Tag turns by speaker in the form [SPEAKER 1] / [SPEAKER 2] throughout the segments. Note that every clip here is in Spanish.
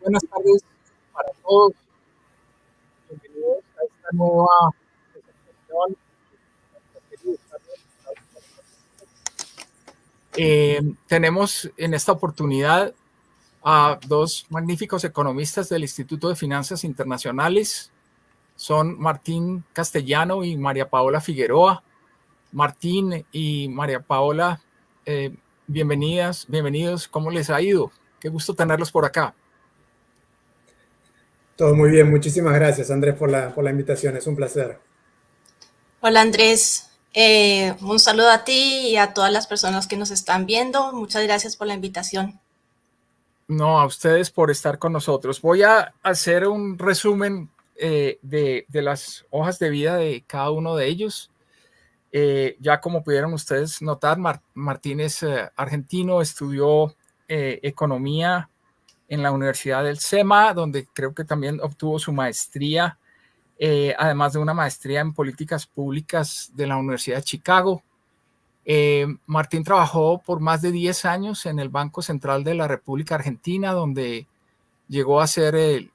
[SPEAKER 1] buenas tardes para todos. Bienvenidos a esta nueva presentación. Tenemos en esta oportunidad a dos magníficos economistas del Instituto de Finanzas Internacionales. Son Martín Castellano y María Paola Figueroa. Martín y María Paola, bienvenidos. ¿Cómo les ha ido? Qué gusto tenerlos por acá.
[SPEAKER 2] Todo muy bien, muchísimas gracias Andrés por la invitación, es un placer.
[SPEAKER 3] Hola Andrés, un saludo a ti y a todas las personas que nos están viendo. Muchas gracias por la invitación.
[SPEAKER 1] No, a ustedes por estar con nosotros. Voy a hacer un resumen de las hojas de vida de cada uno de ellos. Ya como pudieron ustedes notar, Martín es argentino, estudió economía en la Universidad del SEMA, donde creo que también obtuvo su maestría, además de una maestría en políticas públicas de la Universidad de Chicago. Martín trabajó por más de 10 años en el Banco Central de la República Argentina, donde llegó a ser el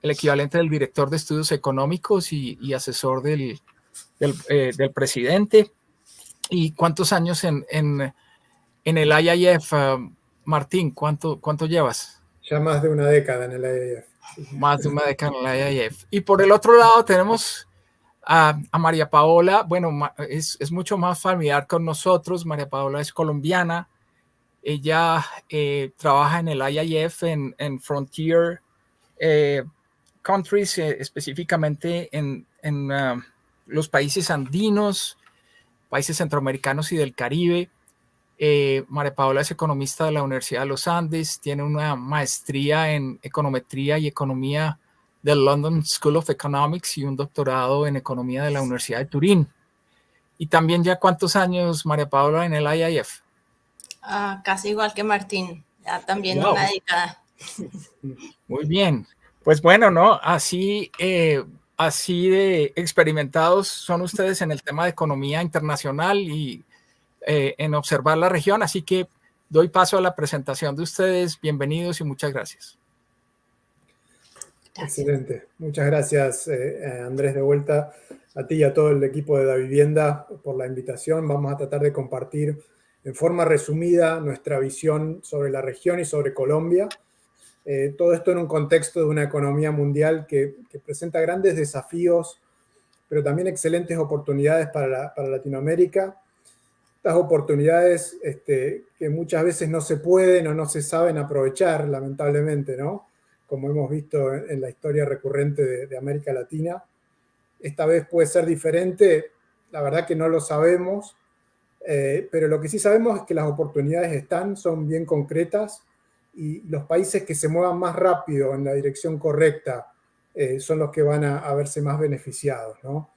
[SPEAKER 1] equivalente del director de estudios económicos y asesor del presidente. ¿Y cuántos años en el IIF, Martín? ¿Cuánto llevas?
[SPEAKER 2] Ya más de una década en el IIF.
[SPEAKER 1] Más de una década en el IIF. Y por el otro lado tenemos a María Paola. Bueno, es mucho más familiar con nosotros. María Paola es colombiana. Ella trabaja en el IIF en Frontier Countries, específicamente en los países andinos, países centroamericanos y del Caribe. María Paola es economista de la Universidad de los Andes, tiene una maestría en econometría y economía del London School of Economics y un doctorado en economía de la Universidad de Turín. Y también ya ¿cuántos años, María Paola, en el IIF?
[SPEAKER 3] Casi igual que Martín, ya también wow. Una década.
[SPEAKER 1] Muy bien. Pues bueno, ¿no? Así de experimentados son ustedes en el tema de economía internacional y en observar la región. Así que doy paso a la presentación de ustedes. Bienvenidos y muchas gracias.
[SPEAKER 2] Excelente. Muchas gracias, Andrés, de vuelta a ti y a todo el equipo de Davivienda por la invitación. Vamos a tratar de compartir en forma resumida nuestra visión sobre la región y sobre Colombia. Todo esto en un contexto de una economía mundial que presenta grandes desafíos, pero también excelentes oportunidades para Latinoamérica. Estas oportunidades que muchas veces no se pueden o no se saben aprovechar, lamentablemente, ¿no? Como hemos visto en la historia recurrente de América Latina. Esta vez puede ser diferente, la verdad que no lo sabemos, pero lo que sí sabemos es que las oportunidades son bien concretas y los países que se muevan más rápido en la dirección correcta son los que van a verse más beneficiados, ¿no?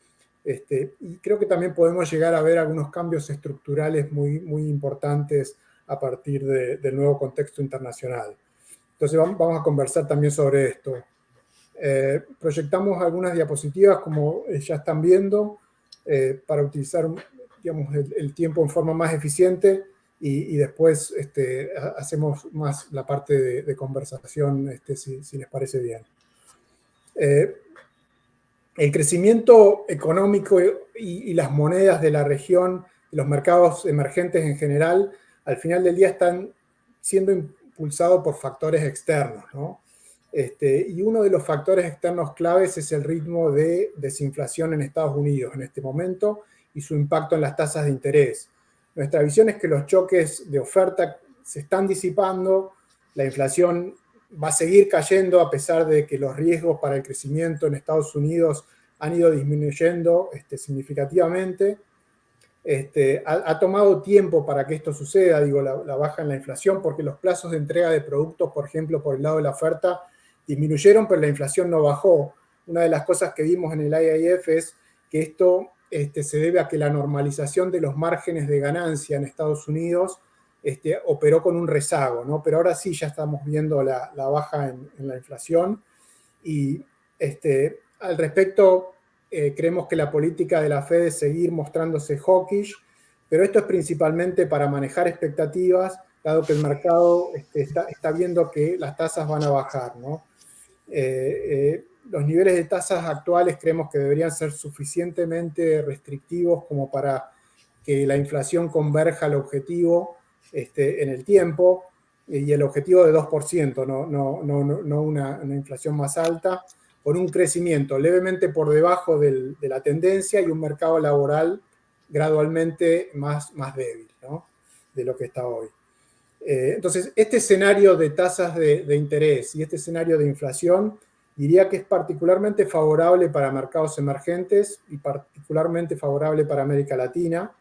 [SPEAKER 2] Y creo que también podemos llegar a ver algunos cambios estructurales muy, muy importantes a partir del nuevo contexto internacional. Entonces vamos a conversar también sobre esto. Proyectamos algunas diapositivas, como ya están viendo, para utilizar, digamos, el tiempo en forma más eficiente y después hacemos más la parte de conversación, si les parece bien. El crecimiento económico y las monedas de la región, los mercados emergentes en general, al final del día están siendo impulsados por factores externos, ¿no? Y uno de los factores externos claves es el ritmo de desinflación en Estados Unidos en este momento y su impacto en las tasas de interés. Nuestra visión es que los choques de oferta se están disipando, la inflación va a seguir cayendo a pesar de que los riesgos para el crecimiento en Estados Unidos han ido disminuyendo significativamente. Ha tomado tiempo para que esto suceda, digo, la baja en la inflación, porque los plazos de entrega de productos, por ejemplo, por el lado de la oferta, disminuyeron, pero la inflación no bajó. Una de las cosas que vimos en el IIF es que esto se debe a que la normalización de los márgenes de ganancia en Estados Unidos operó con un rezago, ¿no? Pero ahora sí ya estamos viendo la baja en la inflación. Y al respecto, creemos que la política de la Fed es seguir mostrándose hawkish, pero esto es principalmente para manejar expectativas dado que el mercado está viendo que las tasas van a bajar, ¿no? Los niveles de tasas actuales creemos que deberían ser suficientemente restrictivos como para que la inflación converja al objetivo en el tiempo, y el objetivo de 2%, no una inflación más alta, con un crecimiento levemente por debajo de la tendencia y un mercado laboral gradualmente más débil, ¿no?, de lo que está hoy. Entonces, este escenario de tasas de interés y este escenario de inflación diría que es particularmente favorable para mercados emergentes y particularmente favorable para América Latina,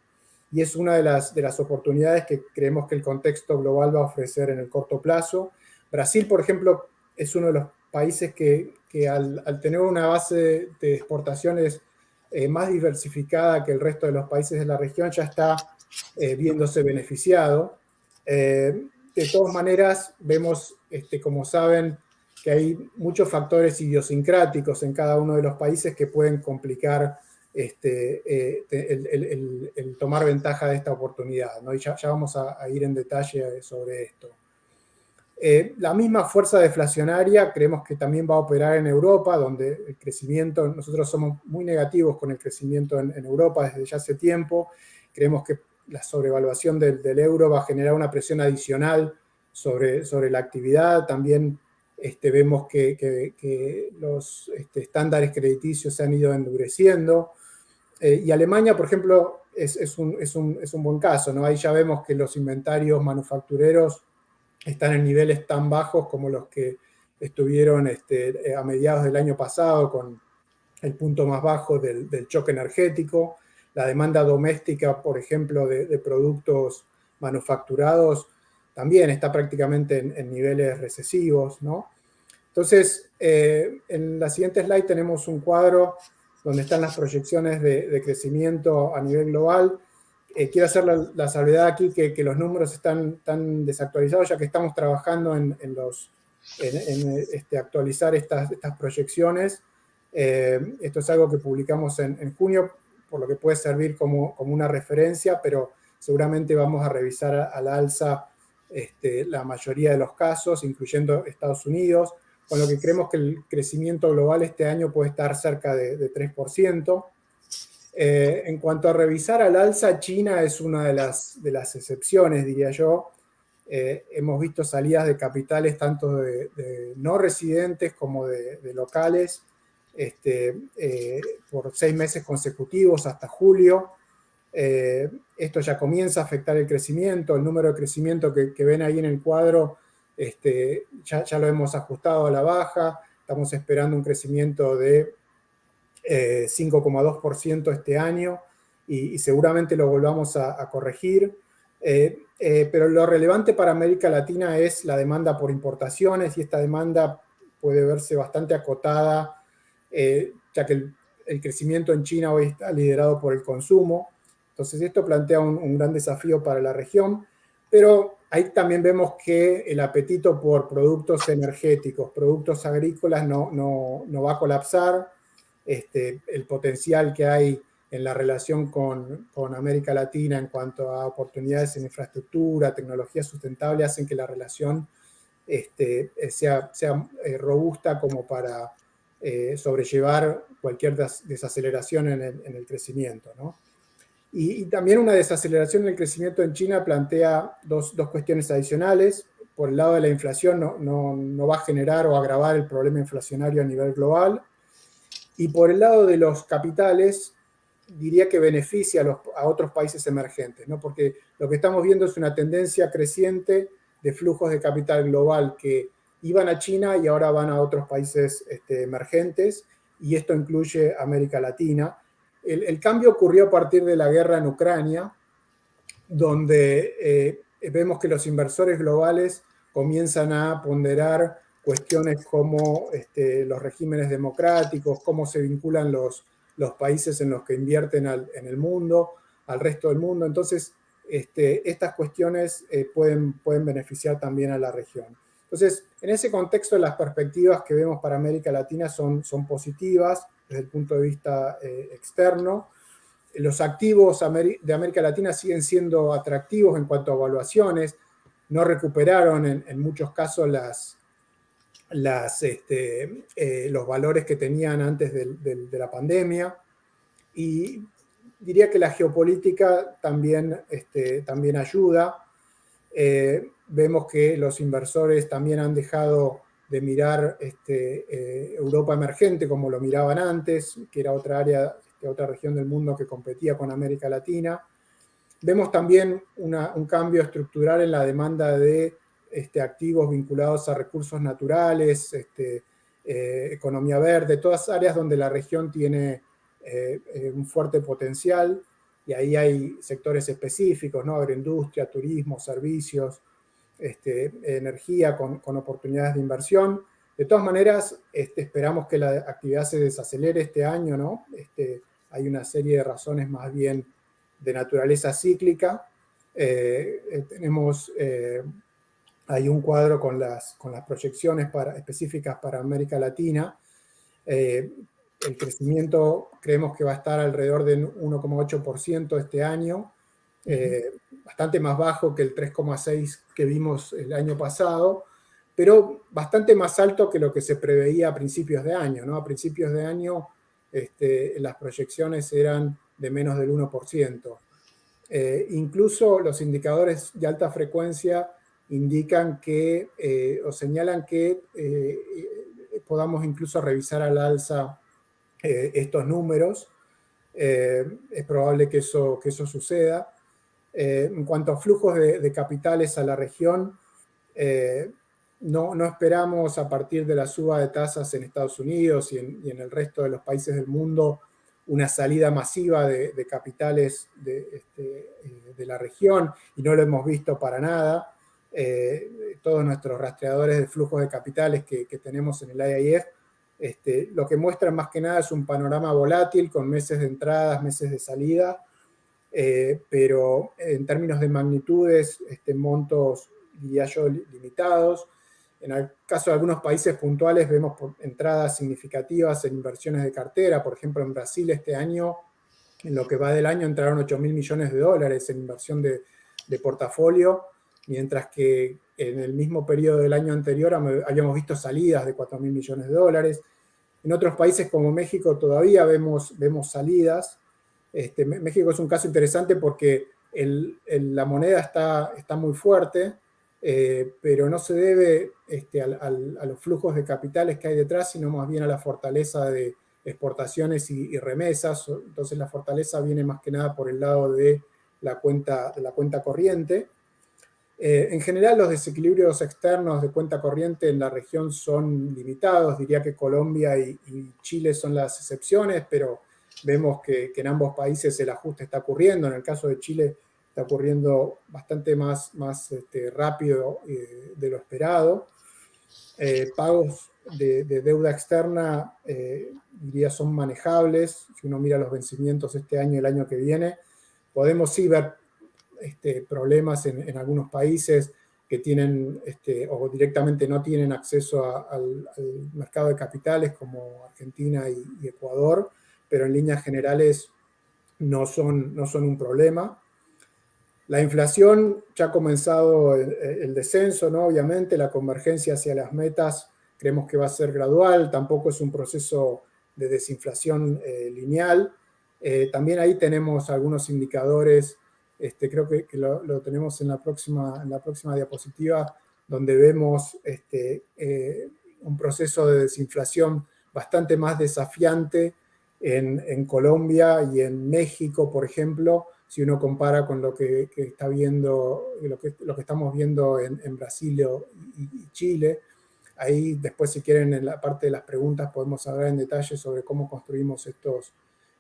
[SPEAKER 2] y es una de las oportunidades que creemos que el contexto global va a ofrecer en el corto plazo. Brasil, por ejemplo, es uno de los países que al tener una base de exportaciones más diversificada que el resto de los países de la región, ya está viéndose beneficiado. De todas maneras, vemos, como saben, que hay muchos factores idiosincráticos en cada uno de los países que pueden complicar el tomar ventaja de esta oportunidad, ¿no? Y ya vamos a ir en detalle sobre esto. La misma fuerza deflacionaria creemos que también va a operar en Europa, donde el crecimiento, nosotros somos muy negativos con el crecimiento en Europa desde ya hace tiempo. Creemos que la sobrevaluación del euro va a generar una presión adicional sobre la actividad. También vemos que los estándares crediticios se han ido endureciendo. Y Alemania, por ejemplo, es un buen caso, ¿no? Ahí ya vemos que los inventarios manufactureros están en niveles tan bajos como los que estuvieron a mediados del año pasado, con el punto más bajo del choque energético. La demanda doméstica, por ejemplo, de productos manufacturados también está prácticamente en niveles recesivos, ¿no? Entonces, en la siguiente slide tenemos un cuadro donde están las proyecciones de crecimiento a nivel global. Quiero hacer la salvedad aquí que los números están tan desactualizados, ya que estamos trabajando en actualizar estas proyecciones. Esto es algo que publicamos en junio, por lo que puede servir como una referencia, pero seguramente vamos a revisar a la alza la mayoría de los casos, incluyendo Estados Unidos, con lo que creemos que el crecimiento global este año puede estar cerca de 3%. En cuanto a revisar al alza, China es una de las excepciones, diría yo. Hemos visto salidas de capitales tanto de no residentes como de locales por 6 meses consecutivos hasta julio. Esto ya comienza a afectar el crecimiento. El número de crecimiento que ven ahí en el cuadro ya lo hemos ajustado a la baja. Estamos esperando un crecimiento de 5,2% este año y seguramente lo volvamos a corregir. Pero lo relevante para América Latina es la demanda por importaciones, y esta demanda puede verse bastante acotada, ya que el crecimiento en China hoy está liderado por el consumo. Entonces esto plantea un gran desafío para la región, pero ahí también vemos que el apetito por productos energéticos, productos agrícolas no va a colapsar. El potencial que hay en la relación con América Latina en cuanto a oportunidades en infraestructura, tecnología sustentable, hacen que la relación sea robusta como para sobrellevar cualquier desaceleración en el crecimiento, ¿no? Y también una desaceleración en el crecimiento en China plantea dos cuestiones adicionales. Por el lado de la inflación, no va a generar o agravar el problema inflacionario a nivel global. Y por el lado de los capitales, diría que beneficia a otros países emergentes, ¿no? Porque lo que estamos viendo es una tendencia creciente de flujos de capital global que iban a China y ahora van a otros países emergentes, y esto incluye América Latina. El cambio ocurrió a partir de la guerra en Ucrania, donde vemos que los inversores globales comienzan a ponderar cuestiones como los regímenes democráticos, cómo se vinculan los países en los que invierten en el mundo, al resto del mundo. Entonces, estas cuestiones pueden beneficiar también a la región. Entonces, en ese contexto, las perspectivas que vemos para América Latina son positivas desde el punto de vista externo. Los activos de América Latina siguen siendo atractivos en cuanto a evaluaciones. no recuperaron en muchos casos los valores que tenían antes de la pandemia. Y diría que la geopolítica también ayuda. Vemos que los inversores también han dejado de mirar Europa emergente como lo miraban antes, que era otra área, otra región del mundo que competía con América Latina. Vemos también un cambio estructural en la demanda de activos vinculados a recursos naturales, economía verde, todas áreas donde la región tiene un fuerte potencial, y ahí hay sectores específicos, ¿no? Agroindustria, turismo, servicios, energía con oportunidades de inversión. De todas maneras, esperamos que la actividad se desacelere este año, ¿no? Hay una serie de razones más bien de naturaleza cíclica. Hay un cuadro con las proyecciones específicas para América Latina. El crecimiento creemos que va a estar alrededor del 1,8% este año, bastante más bajo que el 3,6% que vimos el año pasado, pero bastante más alto que lo que se preveía a principios de año, ¿no? A principios de año las proyecciones eran de menos del 1%. Incluso los indicadores de alta frecuencia indican que, o señalan que podamos incluso revisar al alza estos números. Es probable que eso suceda. En cuanto a flujos de capitales a la región, no esperamos a partir de la suba de tasas en Estados Unidos y en el resto de los países del mundo una salida masiva de capitales de la región, y no lo hemos visto para nada. Todos nuestros rastreadores de flujos de capitales que tenemos en el IIF, lo que muestran más que nada es un panorama volátil con meses de entradas, meses de salida, pero en términos de magnitudes, montos, diría yo, limitados. En el caso de algunos países puntuales vemos entradas significativas en inversiones de cartera. Por ejemplo, en Brasil este año, en lo que va del año, entraron 8.000 millones de dólares en inversión de portafolio, mientras que en el mismo periodo del año anterior habíamos visto salidas de 4.000 millones de dólares. En otros países como México todavía vemos salidas. México es un caso interesante porque la moneda está muy fuerte, pero no se debe a los flujos de capitales que hay detrás, sino más bien a la fortaleza de exportaciones y remesas. Entonces la fortaleza viene más que nada por el lado de la cuenta corriente. En general, los desequilibrios externos de cuenta corriente en la región son limitados. Diría que Colombia y Chile son las excepciones, pero vemos que en ambos países el ajuste está ocurriendo. En el caso de Chile está ocurriendo bastante más rápido de lo esperado. Pagos de deuda externa, diría, son manejables. Si uno mira los vencimientos este año y el año que viene, podemos sí ver problemas en algunos países que tienen o directamente no tienen acceso al mercado de capitales, como Argentina y Ecuador, pero en líneas generales no son un problema. La inflación ya ha comenzado el descenso, ¿no? Obviamente la convergencia hacia las metas creemos que va a ser gradual, tampoco es un proceso de desinflación lineal. También ahí tenemos algunos indicadores. Creo que lo tenemos en la próxima diapositiva, donde vemos un proceso de desinflación bastante más desafiante en Colombia y en México, por ejemplo, si uno compara con lo que está viendo, lo que estamos viendo en Brasil y Chile. Ahí después, si quieren, en la parte de las preguntas podemos hablar en detalle sobre cómo construimos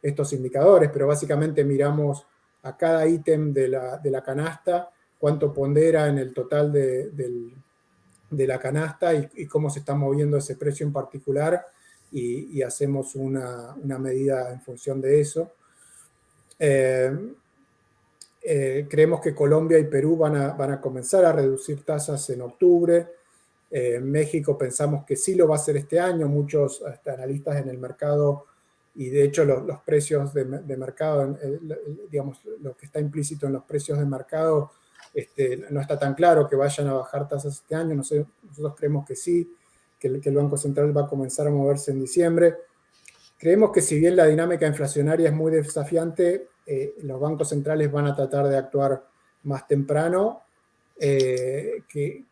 [SPEAKER 2] estos indicadores, pero básicamente miramos a cada ítem de la canasta, cuánto pondera en el total de la canasta y cómo se está moviendo ese precio en particular, y hacemos una medida en función de eso. Creemos que Colombia y Perú van a comenzar a reducir tasas en octubre. México pensamos que sí lo va a hacer este año. Muchos analistas en el mercado, y de hecho los precios de mercado, digamos, lo que está implícito en los precios de mercado, no está tan claro que vayan a bajar tasas este año. Nosotros creemos que sí, que el Banco Central va a comenzar a moverse en diciembre. Creemos que si bien la dinámica inflacionaria es muy desafiante, los bancos centrales van a tratar de actuar más temprano, que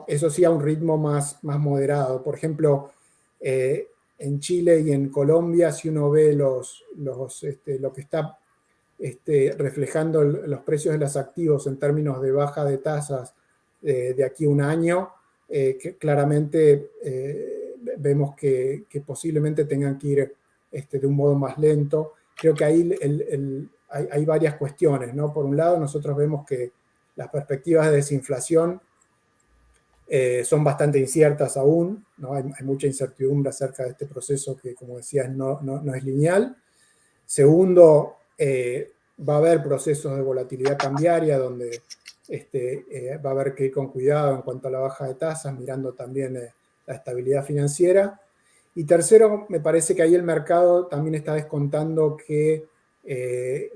[SPEAKER 2] eso sí a un ritmo más moderado. Por ejemplo, en Chile y en Colombia, si uno ve lo que está reflejando los precios de los activos en términos de baja de tasas de aquí a un año, que claramente vemos que posiblemente tengan que ir de un modo más lento. Creo que ahí hay varias cuestiones, ¿no? Por un lado, nosotros vemos que las perspectivas de desinflación son bastante inciertas aún, ¿no? Hay mucha incertidumbre acerca de este proceso que, como decías, no es lineal. Segundo, va a haber procesos de volatilidad cambiaria donde va a haber que ir con cuidado en cuanto a la baja de tasas, mirando también la estabilidad financiera. Y tercero, me parece que ahí el mercado también está descontando que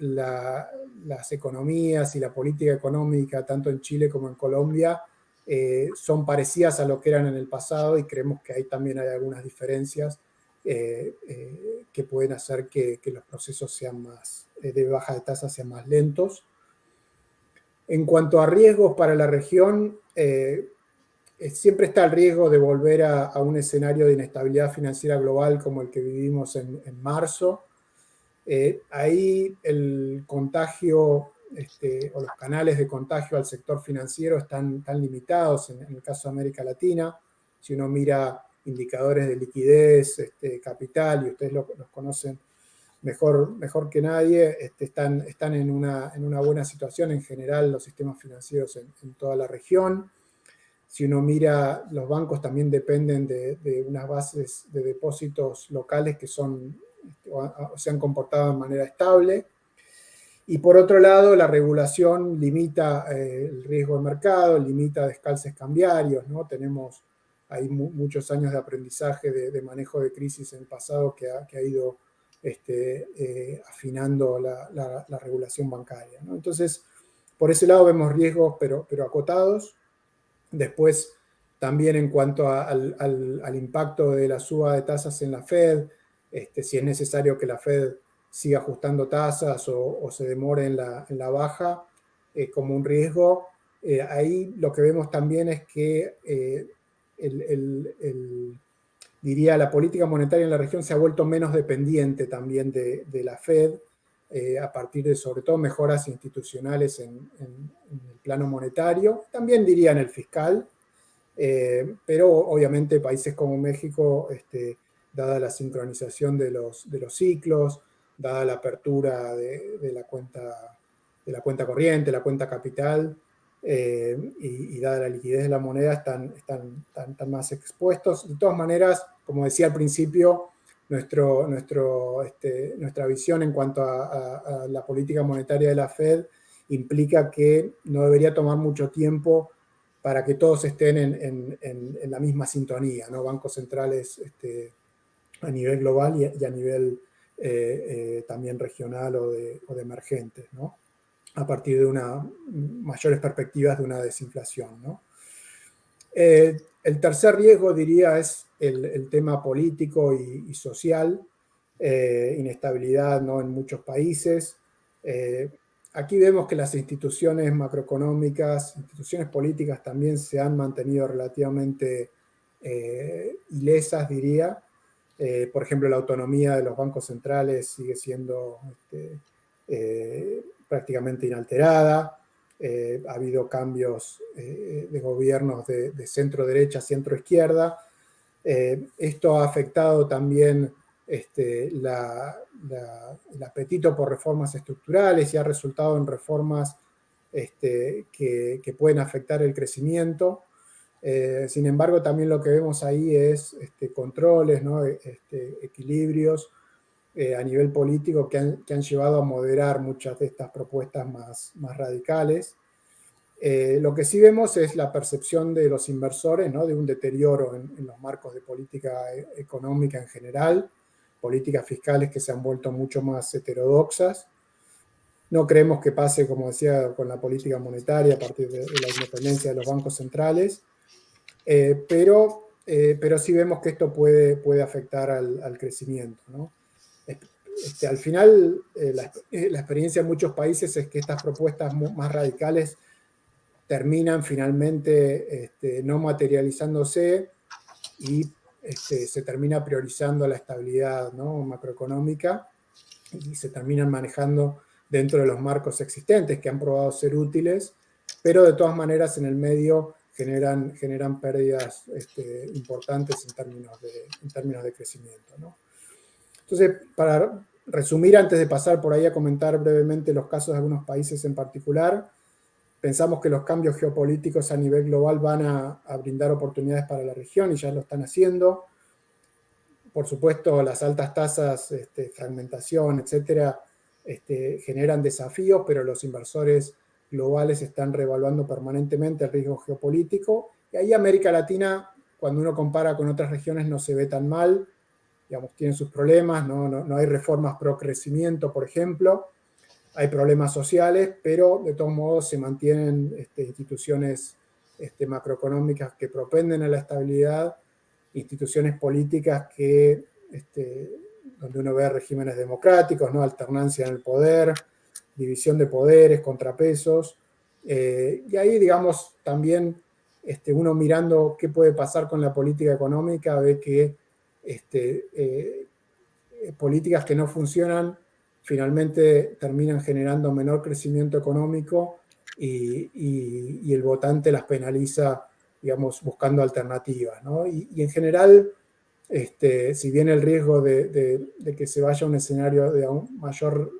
[SPEAKER 2] las economías y la política económica, tanto en Chile como en Colombia, son parecidas a lo que eran en el pasado, y creemos que ahí también hay algunas diferencias que pueden hacer que los procesos sean más, de baja de tasas sean más lentos. En cuanto a riesgos para la región, siempre está el riesgo de volver a un escenario de inestabilidad financiera global como el que vivimos en marzo. Ahí el contagio o los canales de contagio al sector financiero están tan limitados en el caso de América Latina. Si uno mira indicadores de liquidez, capital, y ustedes los conocen mejor que nadie, están en una buena situación en general los sistemas financieros en toda la región. Si uno mira, los bancos también dependen de unas bases de depósitos locales que se han comportado de manera estable. Y por otro lado, la regulación limita el riesgo de mercado, limita descalces cambiarios, ¿no? Tenemos ahí muchos años de aprendizaje de manejo de crisis en el pasado que ha ido afinando la regulación bancaria, ¿no? Entonces, por ese lado vemos riesgos, pero acotados. Después, también en cuanto al impacto de la suba de tasas en la Fed, si es necesario que la Fed siga ajustando tasas o se demore en la baja como un riesgo. Ahí lo que vemos también es que diría, la política monetaria en la región se ha vuelto menos dependiente también de la Fed, a partir de, sobre todo, mejoras institucionales en el plano monetario, también diría en el fiscal, pero obviamente países como México, dada la sincronización de los ciclos, dada la apertura de la cuenta corriente, la cuenta capital, y dada la liquidez de la moneda, están más expuestos. De todas maneras, como decía al principio, nuestra visión en cuanto a la política monetaria de la Fed implica que no debería tomar mucho tiempo para que todos estén en la misma sintonía, ¿no? Bancos centrales a nivel global y a nivel también regional o de emergentes, ¿no? A partir de mayores perspectivas de una desinflación, ¿no? El tercer riesgo, diría, es el tema político y social, inestabilidad, ¿no?, en muchos países. Aquí vemos que las instituciones macroeconómicas, instituciones políticas también se han mantenido relativamente ilesas, diría. Por ejemplo, la autonomía de los bancos centrales sigue siendo prácticamente inalterada. Ha habido cambios de gobiernos de centro-derecha, centro-izquierda. Esto ha afectado también el apetito por reformas estructurales y ha resultado en reformas que pueden afectar el crecimiento. Sin embargo, también lo que vemos ahí es controles, ¿no? Equilibrios a nivel político que han llevado a moderar muchas de estas propuestas más radicales. Lo que sí vemos es la percepción de los inversores, ¿no?, de un deterioro en los marcos de política económica en general, políticas fiscales que se han vuelto mucho más heterodoxas. No creemos que pase, como decía, con la política monetaria a partir de la independencia de los bancos centrales, pero sí vemos que esto puede afectar al crecimiento, ¿no? Al final, la experiencia en muchos países es que estas propuestas más radicales terminan finalmente no materializándose y se termina priorizando la estabilidad, ¿no?, macroeconómica, y se terminan manejando dentro de los marcos existentes que han probado ser útiles, pero de todas maneras en el medio generan pérdidas importantes en términos de crecimiento, ¿no? Entonces, para resumir, antes de pasar por ahí a comentar brevemente los casos de algunos países en particular, pensamos que los cambios geopolíticos a nivel global van a brindar oportunidades para la región y ya lo están haciendo. Por supuesto, las altas tasas, fragmentación, etcétera, generan desafíos, pero los inversores globales están reevaluando permanentemente el riesgo geopolítico. Y ahí América Latina, cuando uno compara con otras regiones, no se ve tan mal. Digamos, tiene sus problemas, no hay reformas pro crecimiento, por ejemplo. Hay problemas sociales, pero de todos modos se mantienen instituciones macroeconómicas que propenden a la estabilidad, instituciones políticas donde uno ve regímenes democráticos, ¿no?, alternancia en el poder, división de poderes, contrapesos. Y ahí, digamos, también uno mirando qué puede pasar con la política económica, ve que políticas que no funcionan finalmente terminan generando menor crecimiento económico y el votante las penaliza, digamos, buscando alternativas, ¿no? Y en general, si bien el riesgo de que se vaya a un escenario de aún mayor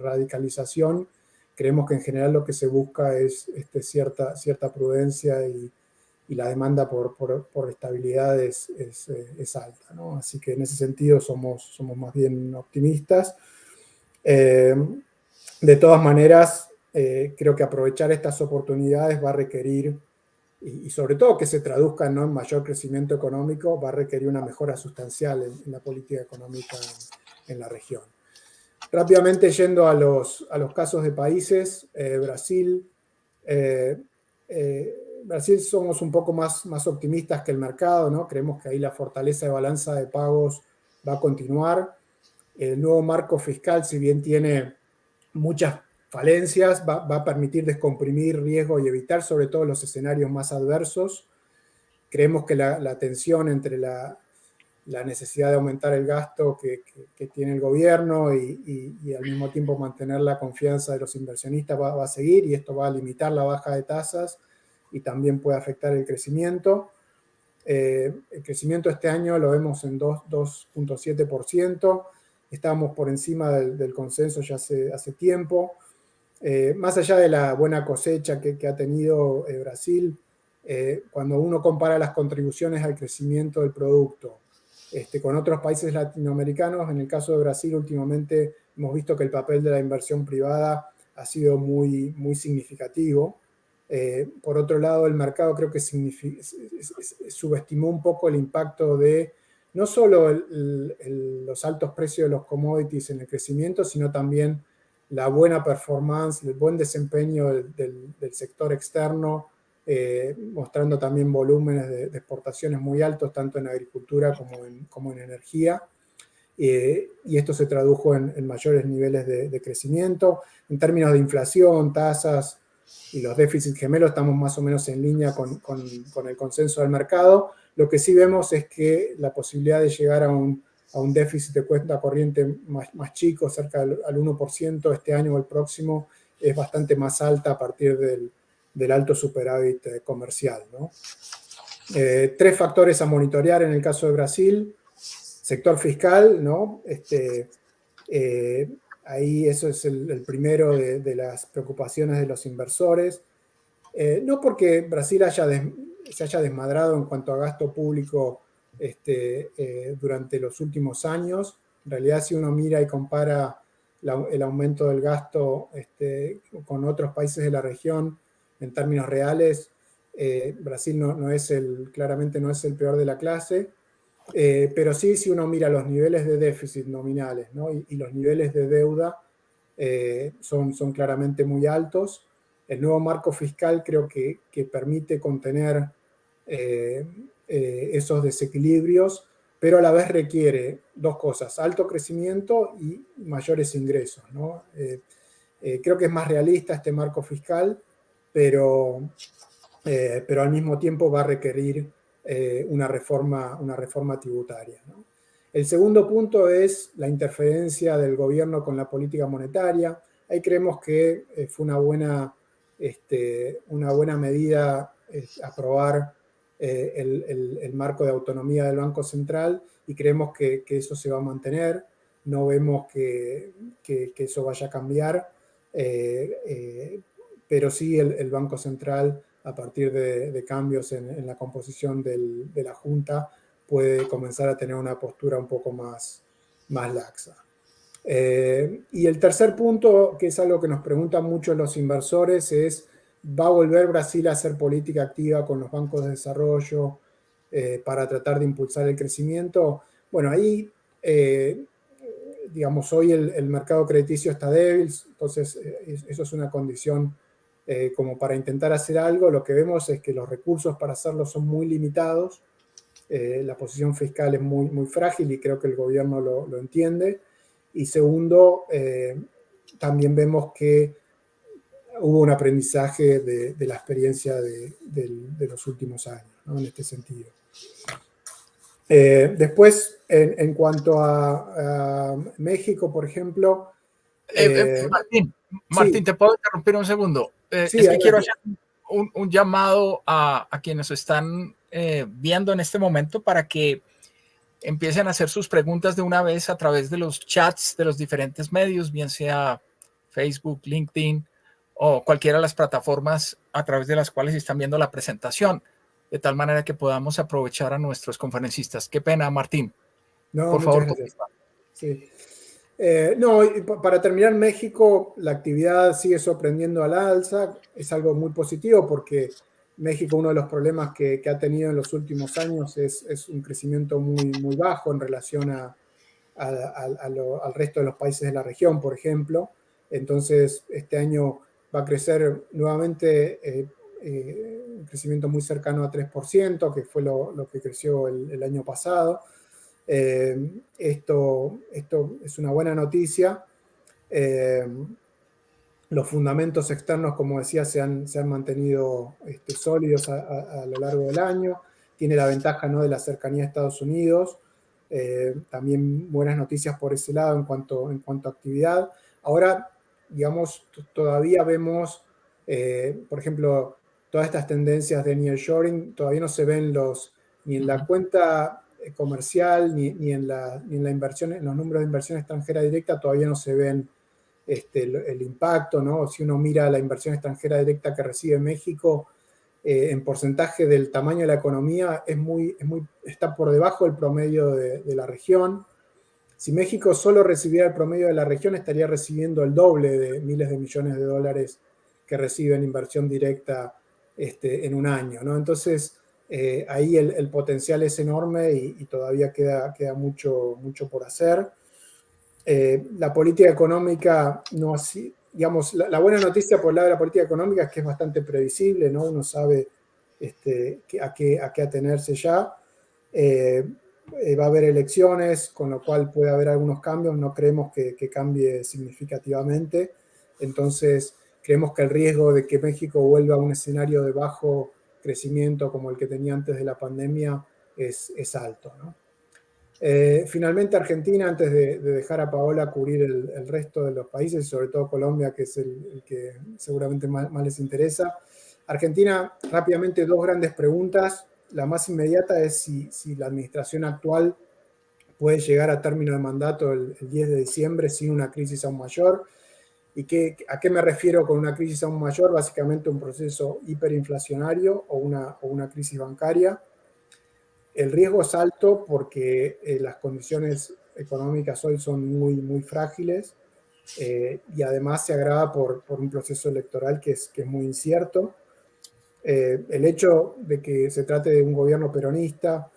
[SPEAKER 2] radicalización, creemos que en general lo que se busca es cierta prudencia y la demanda por estabilidad es alta, ¿no? Así que en ese sentido somos más bien optimistas. De todas maneras, creo que aprovechar estas oportunidades va a requerir, y sobre todo que se traduzcan, ¿no?, en mayor crecimiento económico, va a requerir una mejora sustancial en la política económica en la región. Rápidamente yendo a los casos de países, Brasil. Brasil somos un poco más optimistas que el mercado, ¿no? Creemos que ahí la fortaleza de balanza de pagos va a continuar. El nuevo marco fiscal, si bien tiene muchas falencias, va a permitir descomprimir riesgo y evitar sobre todo los escenarios más adversos. Creemos que la tensión entre la necesidad de aumentar el gasto que tiene el gobierno y al mismo tiempo mantener la confianza de los inversionistas va a seguir, y esto va a limitar la baja de tasas y también puede afectar el crecimiento. El crecimiento este año lo vemos en 2.7%. Estábamos por encima del consenso ya hace tiempo. Más allá de la buena cosecha que ha tenido Brasil, cuando uno compara las contribuciones al crecimiento del producto con otros países latinoamericanos, en el caso de Brasil últimamente hemos visto que el papel de la inversión privada ha sido muy, muy significativo. Por otro lado, el mercado creo que subestimó un poco el impacto de no solo los altos precios de los commodities en el crecimiento, sino también la buena performance, el buen desempeño del sector externo, mostrando también volúmenes de exportaciones muy altos, tanto en agricultura como en energía. Y esto se tradujo en mayores niveles de crecimiento. En términos de inflación, tasas y los déficits gemelos, estamos más o menos en línea con el consenso del mercado. Lo que sí vemos es que la posibilidad de llegar a un déficit de cuenta corriente más chico, cerca al 1% este año o el próximo, es bastante más alta a partir del alto superávit comercial, ¿no? 3 factores a monitorear en el caso de Brasil. Sector fiscal, ¿no? Ahí eso es el primero de las preocupaciones de los inversores. No porque Brasil se haya desmadrado en cuanto a gasto público durante los últimos años. En realidad, si uno mira y compara el aumento del gasto con otros países de la región en términos reales, Brasil claramente no es el peor de la clase. Pero sí, si uno mira los niveles de déficit nominales, ¿no?, y los niveles de deuda, son claramente muy altos. El nuevo marco fiscal creo que permite contener esos desequilibrios, pero a la vez requiere dos cosas: alto crecimiento y mayores ingresos, ¿no? Creo que es más realista este marco fiscal, pero al mismo tiempo va a requerir una reforma tributaria, ¿no? El segundo punto es la interferencia del gobierno con la política monetaria. Ahí creemos que fue una buena medida aprobar el marco de autonomía del Banco Central, y creemos que eso se va a mantener. No vemos que eso vaya a cambiar, pero sí el Banco Central, a partir de cambios en la composición de la Junta, puede comenzar a tener una postura un poco más laxa. Y el tercer punto, que es algo que nos preguntan mucho los inversores, es: ¿va a volver Brasil a hacer política activa con los bancos de desarrollo para tratar de impulsar el crecimiento? Bueno, ahí, digamos, hoy el mercado crediticio está débil, entonces eso es una condición como para intentar hacer algo. Lo que vemos es que los recursos para hacerlo son muy limitados, la posición fiscal es muy frágil, y creo que el gobierno lo entiende. Y segundo, también vemos que hubo un aprendizaje de la experiencia de los últimos años, ¿no? En este sentido. Después, en cuanto a México, por ejemplo...
[SPEAKER 1] Martín,
[SPEAKER 2] sí,
[SPEAKER 1] ¿te puedo interrumpir un segundo?
[SPEAKER 2] sí,
[SPEAKER 1] Es que quiero
[SPEAKER 2] adelante.
[SPEAKER 1] hacer un llamado a quienes están viendo en este momento para que empiecen a hacer sus preguntas de una vez a través de los chats de los diferentes medios, bien sea Facebook, LinkedIn o cualquiera de las plataformas a través de las cuales están viendo la presentación, de tal manera que podamos aprovechar a nuestros conferencistas. Qué pena, Martín.
[SPEAKER 2] No,
[SPEAKER 1] Por
[SPEAKER 2] muchas
[SPEAKER 1] favor,
[SPEAKER 2] gracias.
[SPEAKER 1] continúa.
[SPEAKER 2] Sí. No, para terminar, México, la actividad sigue sorprendiendo al alza. Es algo muy positivo, porque México, uno de los problemas que ha tenido en los últimos años es un crecimiento muy bajo en relación al resto de los países de la región, por ejemplo. Entonces, este año va a crecer nuevamente un crecimiento muy cercano a 3%, que fue lo que creció el año pasado. Esto es una buena noticia. Los fundamentos externos, como decía, se han mantenido sólidos a lo largo del año. Tiene la ventaja, ¿no?, de la cercanía a Estados Unidos. También buenas noticias por ese lado en cuanto a actividad. Ahora, digamos, todavía vemos, por ejemplo, todas estas tendencias de nearshoring todavía no se ven ni en la cuenta comercial, ni en la inversión, en los números de inversión extranjera directa todavía no se ven el impacto, ¿no? Si uno mira la inversión extranjera directa que recibe México, en porcentaje del tamaño de la economía, está por debajo del promedio de la región. Si México solo recibiera el promedio de la región, estaría recibiendo el doble de miles de millones de dólares que recibe en inversión directa en un año, ¿no? Entonces, ahí el potencial es enorme, y todavía queda mucho por hacer. La política económica, no así, digamos, la buena noticia por el lado de la política económica es que es bastante previsible, ¿no? Uno sabe a qué atenerse ya. Va a haber elecciones, con lo cual puede haber algunos cambios. No creemos que cambie significativamente. Entonces, creemos que el riesgo de que México vuelva a un escenario de bajo crecimiento como el que tenía antes de la pandemia es alto, ¿no? Finalmente, Argentina, antes de dejar a Paola cubrir el resto de los países, sobre todo Colombia, que es el que seguramente más les interesa. Argentina, rápidamente, dos grandes preguntas. La más inmediata es si la administración actual puede llegar a término de mandato el 10 de diciembre sin una crisis aún mayor. ¿Y a qué me refiero con una crisis aún mayor? Básicamente un proceso hiperinflacionario o una crisis bancaria. El riesgo es alto porque las condiciones económicas hoy son muy frágiles, y además se agrava por un proceso electoral que es muy incierto. El hecho de que se trate de un gobierno peronista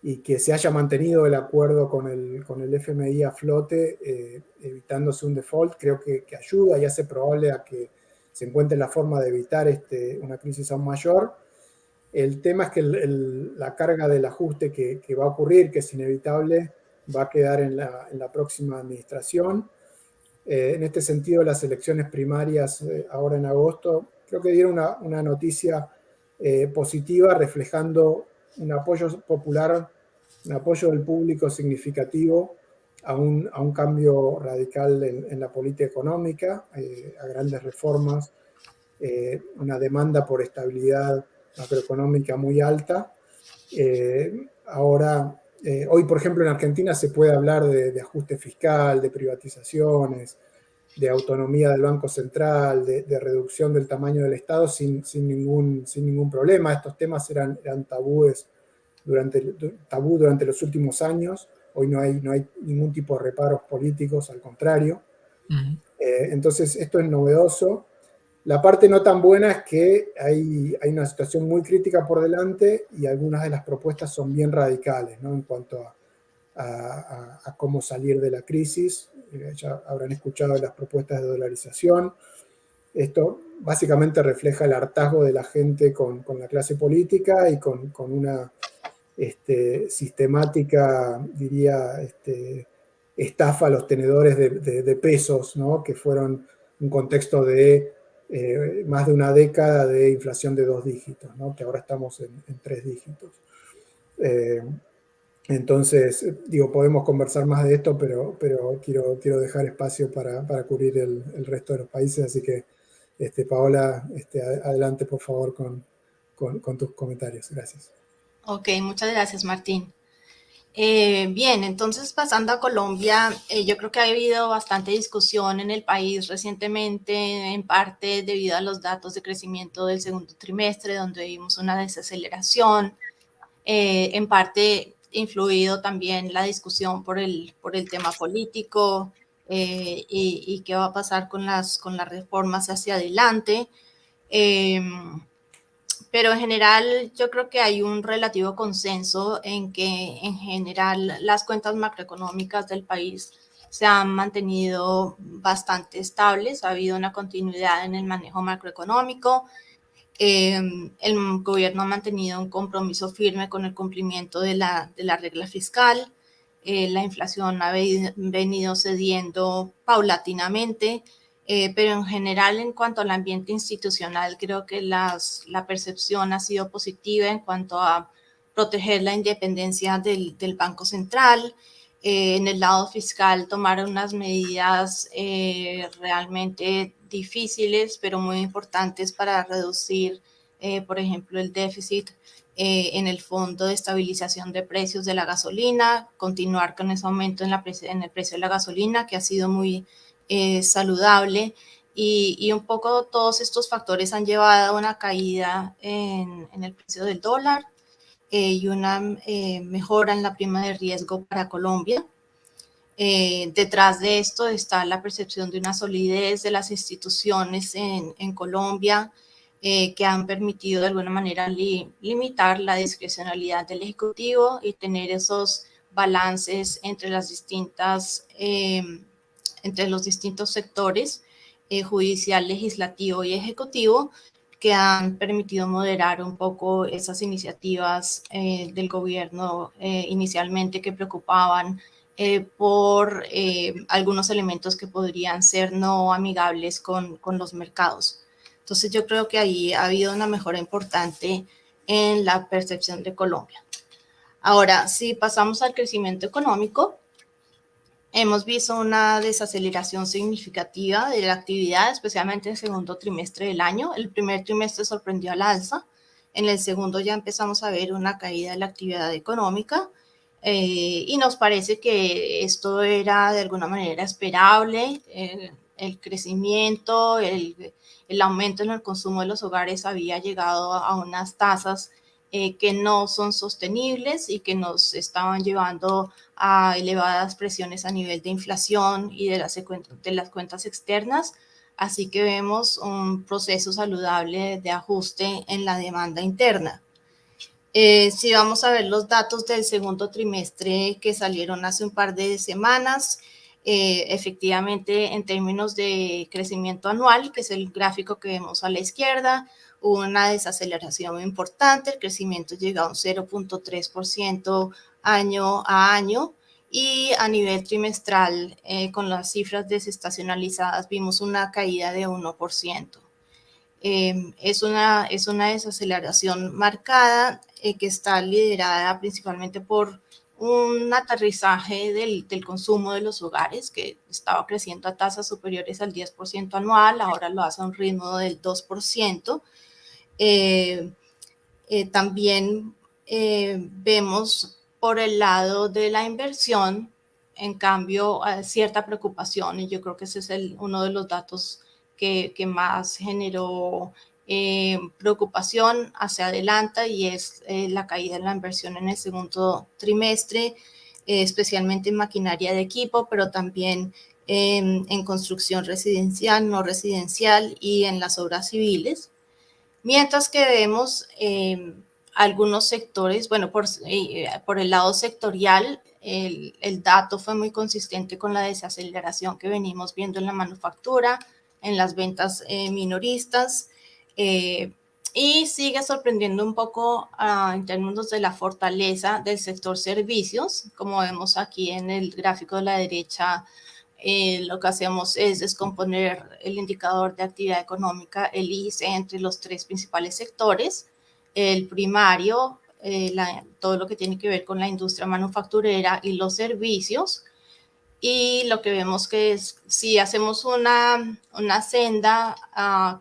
[SPEAKER 2] y que se haya mantenido el acuerdo con el FMI a flote, evitándose un default, creo que ayuda y hace probable a que se encuentre la forma de evitar una crisis aún mayor. El tema es que la carga del ajuste que va a ocurrir, que es inevitable, va a quedar en la próxima administración. En este sentido, las elecciones primarias ahora en agosto, creo que dieron una noticia positiva, reflejando un apoyo popular, un apoyo del público significativo a un cambio radical en la política económica, a grandes reformas, una demanda por estabilidad macroeconómica muy alta. Ahora, hoy, por ejemplo, en Argentina se puede hablar de ajuste fiscal, de privatizaciones, de autonomía del Banco Central, de reducción del tamaño del Estado sin ningún problema. Estos temas eran tabúes durante los últimos años. Hoy no hay ningún tipo de reparos políticos, al contrario. Entonces, esto es novedoso. La parte no tan buena es que hay una situación muy crítica por delante y algunas de las propuestas son bien radicales, ¿no? En cuanto a cómo salir de la crisis. Ya habrán escuchado las propuestas de dolarización. Esto básicamente refleja el hartazgo de la gente con la clase política y con una sistemática, diría, estafa a los tenedores de pesos, ¿no? Que fueron un contexto de más de una década de inflación de 2 dígitos, ¿no? Que ahora estamos en 3 dígitos. Entonces, digo, podemos conversar más de esto, pero quiero dejar espacio para cubrir el resto de los países, así que, Paola, adelante por favor con tus comentarios. Gracias.
[SPEAKER 3] Ok, muchas gracias, Martín. Bien, entonces pasando a Colombia, yo creo que ha habido bastante discusión en el país recientemente, en parte debido a los datos de crecimiento del segundo trimestre, donde vimos una desaceleración, en parte influido también la discusión por el tema político y qué va a pasar con las reformas hacia adelante. Pero en general yo creo que hay un relativo consenso en que en general las cuentas macroeconómicas del país se han mantenido bastante estables, ha habido una continuidad en el manejo macroeconómico, el gobierno ha mantenido un compromiso firme con el cumplimiento de la regla fiscal, la inflación ha venido cediendo paulatinamente, pero en general en cuanto al ambiente institucional creo que la percepción ha sido positiva en cuanto a proteger la independencia del Banco Central. En el lado fiscal tomaron unas medidas realmente difíciles, pero muy importantes para reducir, por ejemplo, el déficit en el Fondo de Estabilización de Precios de la Gasolina, continuar con ese aumento en el precio de la gasolina, que ha sido muy saludable, y un poco todos estos factores han llevado a una caída en el precio del dólar y una mejora en la prima de riesgo para Colombia. Detrás de esto está la percepción de una solidez de las instituciones en Colombia que han permitido de alguna manera limitar la discrecionalidad del Ejecutivo y tener esos balances entre entre los distintos sectores, judicial, legislativo y ejecutivo, que han permitido moderar un poco esas iniciativas del gobierno inicialmente que preocupaban por algunos elementos que podrían ser no amigables con los mercados. Entonces yo creo que ahí ha habido una mejora importante en la percepción de Colombia. Ahora, si pasamos al crecimiento económico, hemos visto una desaceleración significativa de la actividad, especialmente en el segundo trimestre del año. El primer trimestre sorprendió al alza. En el segundo ya empezamos a ver una caída de la actividad económica. Y nos parece que esto era de alguna manera esperable. El crecimiento, el aumento en el consumo de los hogares había llegado a unas tasas que no son sostenibles y que nos estaban llevando a elevadas presiones a nivel de inflación y de las cuentas externas. Así que vemos un proceso saludable de ajuste en la demanda interna. Si vamos a ver los datos del segundo trimestre que salieron hace un par de semanas, efectivamente en términos de crecimiento anual, que es el gráfico que vemos a la izquierda, hubo una desaceleración muy importante, el crecimiento llegó a un 0.3% año a año, y a nivel trimestral, con las cifras desestacionalizadas, vimos una caída de 1%. Es una desaceleración marcada que está liderada principalmente por un aterrizaje del consumo de los hogares, que estaba creciendo a tasas superiores al 10% anual, ahora lo hace a un ritmo del 2%. También vemos por el lado de la inversión, en cambio, cierta preocupación, y yo creo que ese es uno de los datos que más generó preocupación hacia adelante, y es la caída en la inversión en el segundo trimestre, especialmente en maquinaria de equipo, pero también en construcción residencial, no residencial y en las obras civiles. Mientras que vemos algunos sectores, bueno, por el lado sectorial, el dato fue muy consistente con la desaceleración que venimos viendo en la manufactura, en las ventas minoristas, y sigue sorprendiendo un poco en términos de la fortaleza del sector servicios, como vemos aquí en el gráfico de la derecha. Lo que hacemos es descomponer el indicador de actividad económica, el ICE, entre los tres principales sectores. El primario, todo lo que tiene que ver con la industria manufacturera y los servicios. Y lo que vemos que es, si hacemos una senda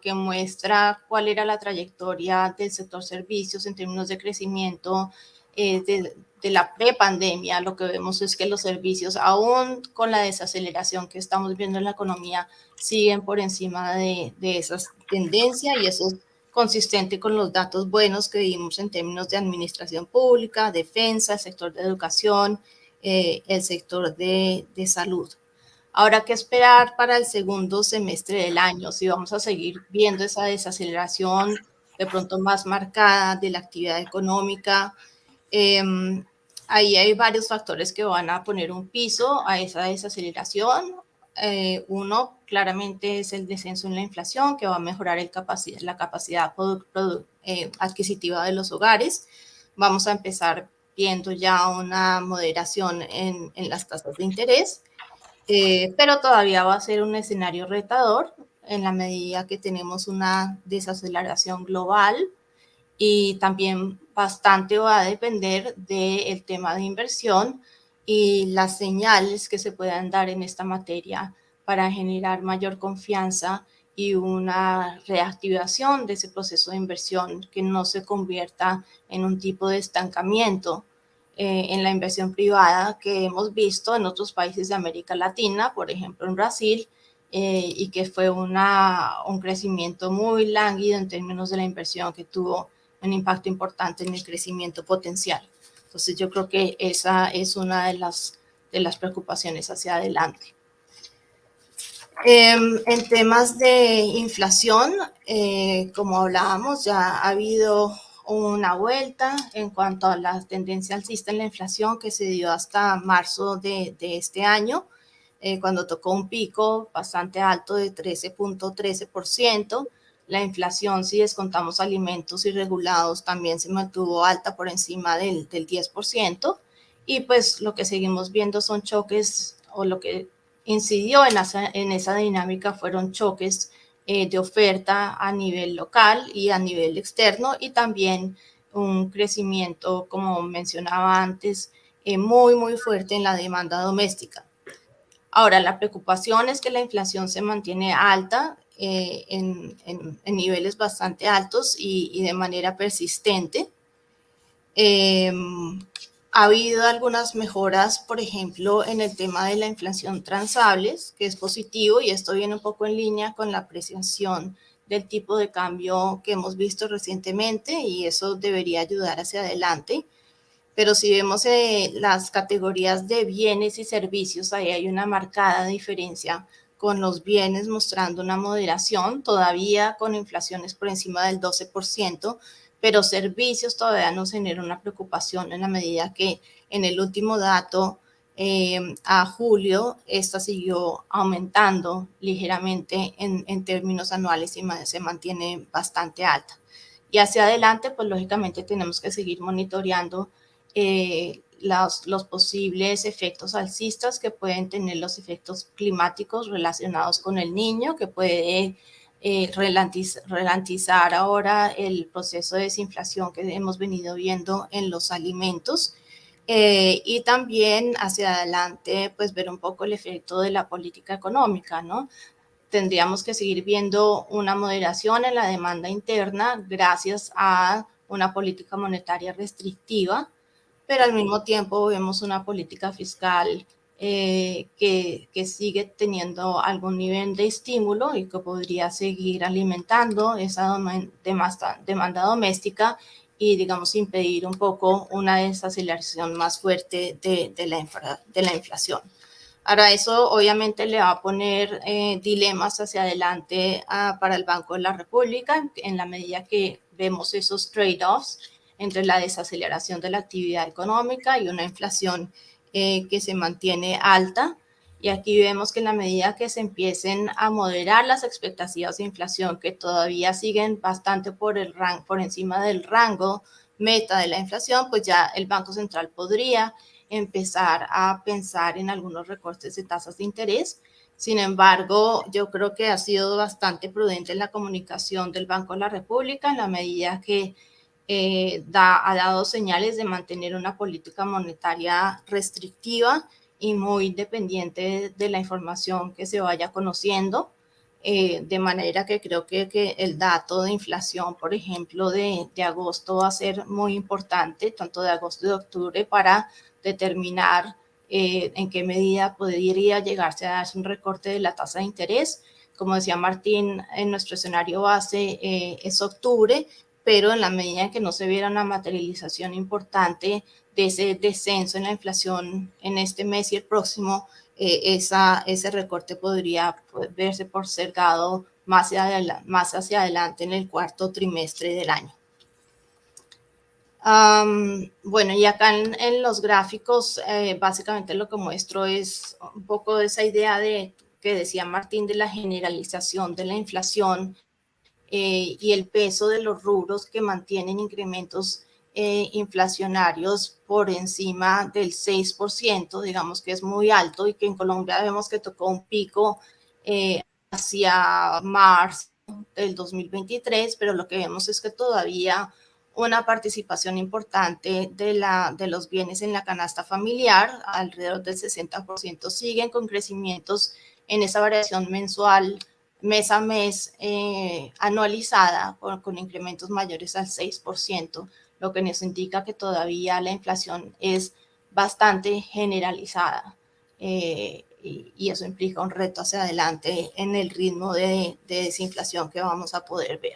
[SPEAKER 3] que muestra cuál era la trayectoria del sector servicios en términos de crecimiento de la prepandemia, lo que vemos es que los servicios, aún con la desaceleración que estamos viendo en la economía, siguen por encima de esas tendencias, y eso es consistente con los datos buenos que vimos en términos de administración pública, defensa, sector de educación, el sector de salud. Ahora, ¿qué esperar para el segundo semestre del año? Si vamos a seguir viendo esa desaceleración de pronto más marcada de la actividad económica. Ahí hay varios factores que van a poner un piso a esa desaceleración. Uno, claramente, es el descenso en la inflación, que va a mejorar la capacidad adquisitiva de los hogares. Vamos a empezar viendo ya una moderación en las tasas de interés, pero todavía va a ser un escenario retador en la medida que tenemos una desaceleración global, y también bastante va a depender del tema de inversión y las señales que se puedan dar en esta materia para generar mayor confianza y una reactivación de ese proceso de inversión, que no se convierta en un tipo de estancamiento en la inversión privada que hemos visto en otros países de América Latina, por ejemplo en Brasil, y que fue un crecimiento muy lánguido en términos de la inversión, que tuvo un impacto importante en el crecimiento potencial. Entonces yo creo que esa es una de las preocupaciones hacia adelante. En temas de inflación, como hablábamos, ya ha habido una vuelta en cuanto a la tendencia alcista en la inflación que se dio hasta marzo de este año, cuando tocó un pico bastante alto de 13.13%. La inflación, si descontamos alimentos irregulados, también se mantuvo alta por encima del 10%. Y pues lo que seguimos viendo son choques, o lo que incidió en esa dinámica fueron choques de oferta a nivel local y a nivel externo, y también un crecimiento, como mencionaba antes, muy, muy fuerte en la demanda doméstica. Ahora, la preocupación es que la inflación se mantiene alta, en niveles bastante altos y de manera persistente. Ha habido algunas mejoras, por ejemplo, en el tema de la inflación transables, que es positivo, y esto viene un poco en línea con la apreciación del tipo de cambio que hemos visto recientemente, y eso debería ayudar hacia adelante. Pero si vemos las categorías de bienes y servicios, ahí hay una marcada diferencia, con los bienes mostrando una moderación, todavía con inflaciones por encima del 12%, pero servicios todavía nos genera una preocupación en la medida que en el último dato, a julio, esta siguió aumentando ligeramente en términos anuales y se mantiene bastante alta. Y hacia adelante, pues lógicamente tenemos que seguir monitoreando los posibles efectos alcistas que pueden tener los efectos climáticos relacionados con el Niño, que puede ralentizar ahora el proceso de desinflación que hemos venido viendo en los alimentos. Y también hacia adelante, pues ver un poco el efecto de la política económica, ¿no? Tendríamos que seguir viendo una moderación en la demanda interna gracias a una política monetaria restrictiva, pero al mismo tiempo vemos una política fiscal que sigue teniendo algún nivel de estímulo y que podría seguir alimentando esa demanda doméstica y, digamos, impedir un poco una desaceleración más fuerte de la inflación. Ahora, eso obviamente le va a poner dilemas hacia adelante para el Banco de la República en la medida que vemos esos trade-offs entre la desaceleración de la actividad económica y una inflación que se mantiene alta. Y aquí vemos que en la medida que se empiecen a moderar las expectativas de inflación, que todavía siguen bastante por encima del rango meta de la inflación, pues ya el Banco Central podría empezar a pensar en algunos recortes de tasas de interés. Sin embargo, yo creo que ha sido bastante prudente en la comunicación del Banco de la República en la medida que ha dado señales de mantener una política monetaria restrictiva y muy dependiente de la información que se vaya conociendo, de manera que creo que el dato de inflación, por ejemplo, de agosto va a ser muy importante, tanto de agosto y de octubre, para determinar en qué medida podría llegarse a darse un recorte de la tasa de interés. Como decía Martín, en nuestro escenario base es octubre, pero en la medida en que no se viera una materialización importante de ese descenso en la inflación en este mes y el próximo, ese recorte podría verse postergado más hacia adelante en el cuarto trimestre del año. Bueno, y acá en los gráficos, básicamente lo que muestro es un poco de esa idea que decía Martín de la generalización de la inflación y el peso de los rubros que mantienen incrementos inflacionarios por encima del 6%, digamos que es muy alto y que en Colombia vemos que tocó un pico hacia marzo del 2023, pero lo que vemos es que todavía una participación importante de los bienes en la canasta familiar, alrededor del 60%, siguen con crecimientos en esa variación mensual mes a mes anualizada con incrementos mayores al 6%, lo que nos indica que todavía la inflación es bastante generalizada y eso implica un reto hacia adelante en el ritmo de desinflación que vamos a poder ver.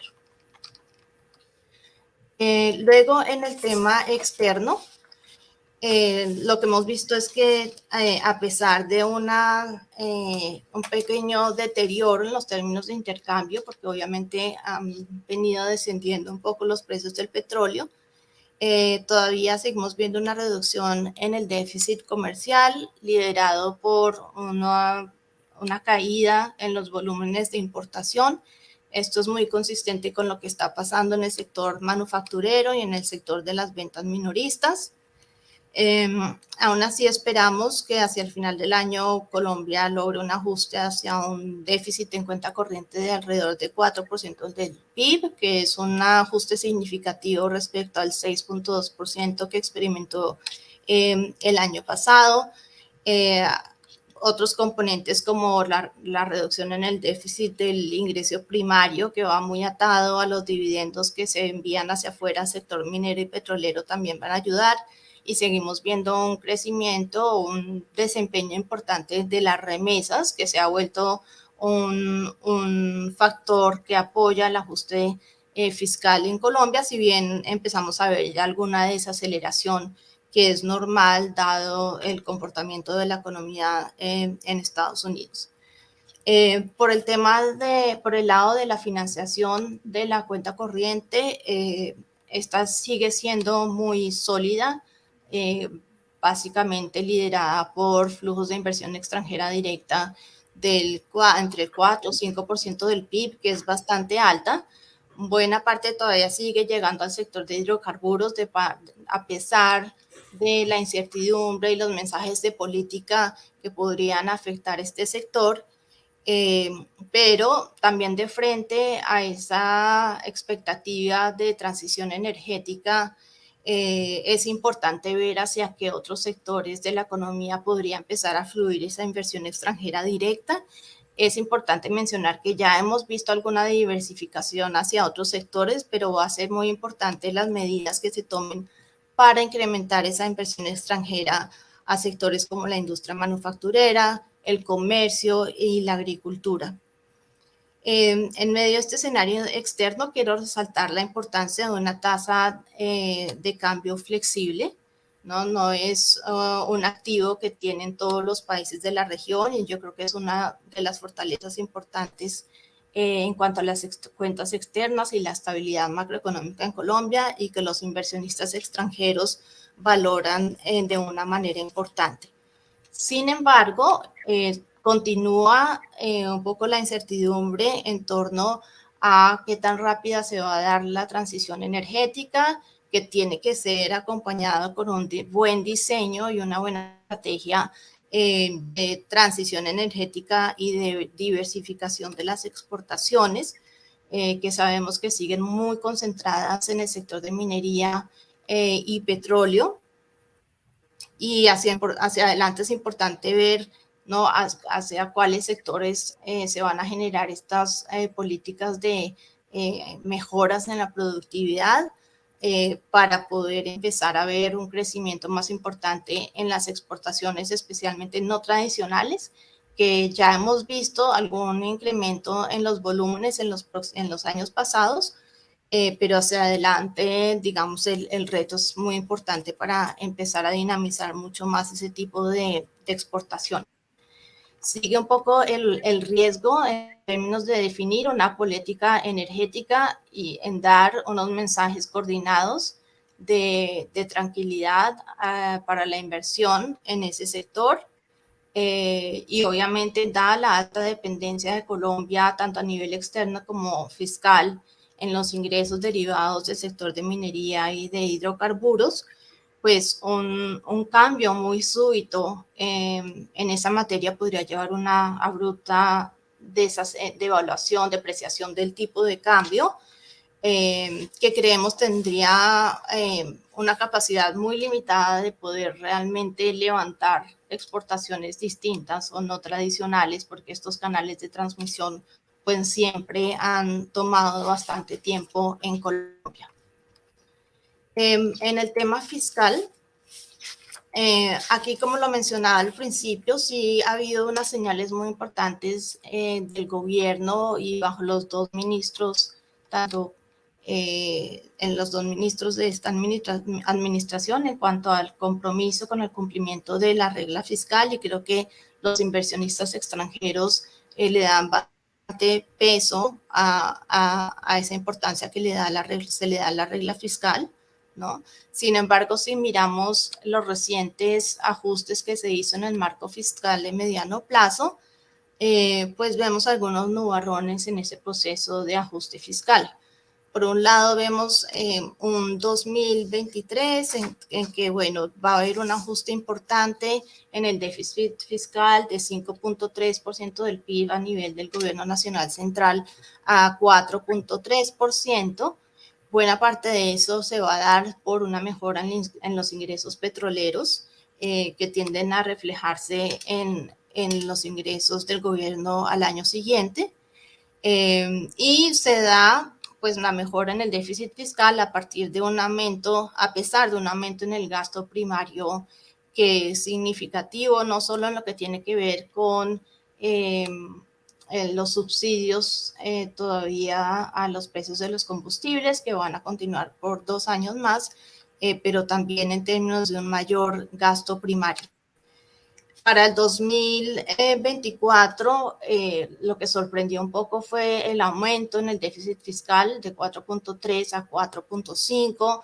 [SPEAKER 3] Luego, en el tema externo, lo que hemos visto es que a pesar de un pequeño deterioro en los términos de intercambio, porque obviamente han venido descendiendo un poco los precios del petróleo, todavía seguimos viendo una reducción en el déficit comercial liderado por una caída en los volúmenes de importación. Esto es muy consistente con lo que está pasando en el sector manufacturero y en el sector de las ventas minoristas. Aún así esperamos que hacia el final del año Colombia logre un ajuste hacia un déficit en cuenta corriente de alrededor de 4% del PIB, que es un ajuste significativo respecto al 6.2% que experimentó el año pasado. Otros componentes como la reducción en el déficit del ingreso primario, que va muy atado a los dividendos que se envían hacia afuera al sector minero y petrolero, también van a ayudar. Y seguimos viendo un crecimiento, un desempeño importante de las remesas, que se ha vuelto un factor que apoya el ajuste fiscal en Colombia, si bien empezamos a ver ya alguna desaceleración que es normal dado el comportamiento de la economía en Estados Unidos. Por el lado de la financiación de la cuenta corriente, esta sigue siendo muy sólida, básicamente liderada por flujos de inversión extranjera directa entre el 4 o 5% del PIB, que es bastante alta. Buena parte todavía sigue llegando al sector de hidrocarburos, a pesar de la incertidumbre y los mensajes de política que podrían afectar este sector. Pero también de frente a esa expectativa de transición energética, es importante ver hacia qué otros sectores de la economía podría empezar a fluir esa inversión extranjera directa. Es importante mencionar que ya hemos visto alguna diversificación hacia otros sectores, pero va a ser muy importante las medidas que se tomen para incrementar esa inversión extranjera a sectores como la industria manufacturera, el comercio y la agricultura. En medio de este escenario externo, quiero resaltar la importancia de una tasa de cambio flexible. No es un activo que tienen todos los países de la región, y yo creo que es una de las fortalezas importantes en cuanto a las cuentas externas y la estabilidad macroeconómica en Colombia, y que los inversionistas extranjeros valoran de una manera importante. Sin embargo, continúa un poco la incertidumbre en torno a qué tan rápida se va a dar la transición energética, que tiene que ser acompañado con un buen diseño y una buena estrategia de transición energética y de diversificación de las exportaciones, que sabemos que siguen muy concentradas en el sector de minería y petróleo. Y hacia adelante es importante ver, ¿no?, hacia cuáles sectores se van a generar estas políticas de mejoras en la productividad, para poder empezar a ver un crecimiento más importante en las exportaciones, especialmente no tradicionales, que ya hemos visto algún incremento en los volúmenes en los años pasados, pero hacia adelante, digamos, el reto es muy importante para empezar a dinamizar mucho más ese tipo de exportación. Sigue un poco el riesgo en términos de definir una política energética y en dar unos mensajes coordinados de tranquilidad para la inversión en ese sector. Y obviamente, dada la alta dependencia de Colombia, tanto a nivel externo como fiscal, en los ingresos derivados del sector de minería y de hidrocarburos, pues un cambio muy súbito en esa materia podría llevar a una abrupta devaluación, depreciación del tipo de cambio, que creemos tendría una capacidad muy limitada de poder realmente levantar exportaciones distintas o no tradicionales, porque estos canales de transmisión pues siempre han tomado bastante tiempo en Colombia. En el tema fiscal, aquí, como lo mencionaba al principio, sí ha habido unas señales muy importantes del gobierno y bajo los dos ministros, tanto en los dos ministros de esta administración, en cuanto al compromiso con el cumplimiento de la regla fiscal. Y creo que los inversionistas extranjeros le dan bastante peso a esa importancia que se le da a la regla fiscal, ¿no? Sin embargo, si miramos los recientes ajustes que se hizo en el marco fiscal de mediano plazo, pues vemos algunos nubarrones en ese proceso de ajuste fiscal. Por un lado, vemos un 2023 en que, bueno, va a haber un ajuste importante en el déficit fiscal de 5.3% del PIB a nivel del Gobierno Nacional Central a 4.3%. Buena parte de eso se va a dar por una mejora en los ingresos petroleros, que tienden a reflejarse en los ingresos del gobierno al año siguiente. Y se da pues la mejora en el déficit fiscal a partir de un aumento, a pesar de un aumento en el gasto primario que es significativo, no solo en lo que tiene que ver con los subsidios todavía a los precios de los combustibles, que van a continuar por 2 años más, pero también en términos de un mayor gasto primario. Para el 2024, lo que sorprendió un poco fue el aumento en el déficit fiscal de 4.3 a 4.5.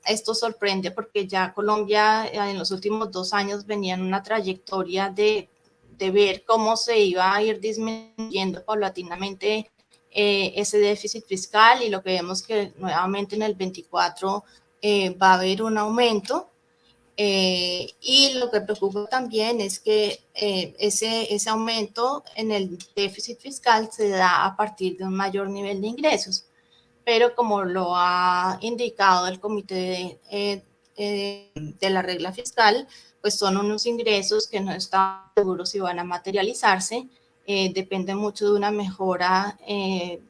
[SPEAKER 3] Esto sorprende porque ya Colombia en los últimos 2 años venía en una trayectoria de ver cómo se iba a ir disminuyendo paulatinamente ese déficit fiscal, y lo que vemos que nuevamente en el 24 va a haber un aumento. Y lo que preocupa también es que ese aumento en el déficit fiscal se da a partir de un mayor nivel de ingresos, pero como lo ha indicado el comité de la regla fiscal, pues son unos ingresos que no están seguros si van a materializarse. Depende mucho de una mejora en